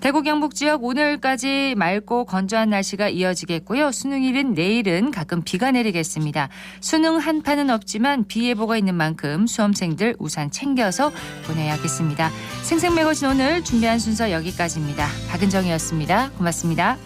Speaker 1: 대구 경북 지역 오늘까지 맑고 건조한 날씨가 이어지겠고요. 수능일인 내일은 가끔 비가 내리겠습니다. 수능 한파는 없지만 비 예보가 있는 만큼 수험생들 우산 챙겨서 보내야겠습니다. 생생매거진 오늘 준비한 순서 여기까지입니다. 박은정이었습니다. 고맙습니다.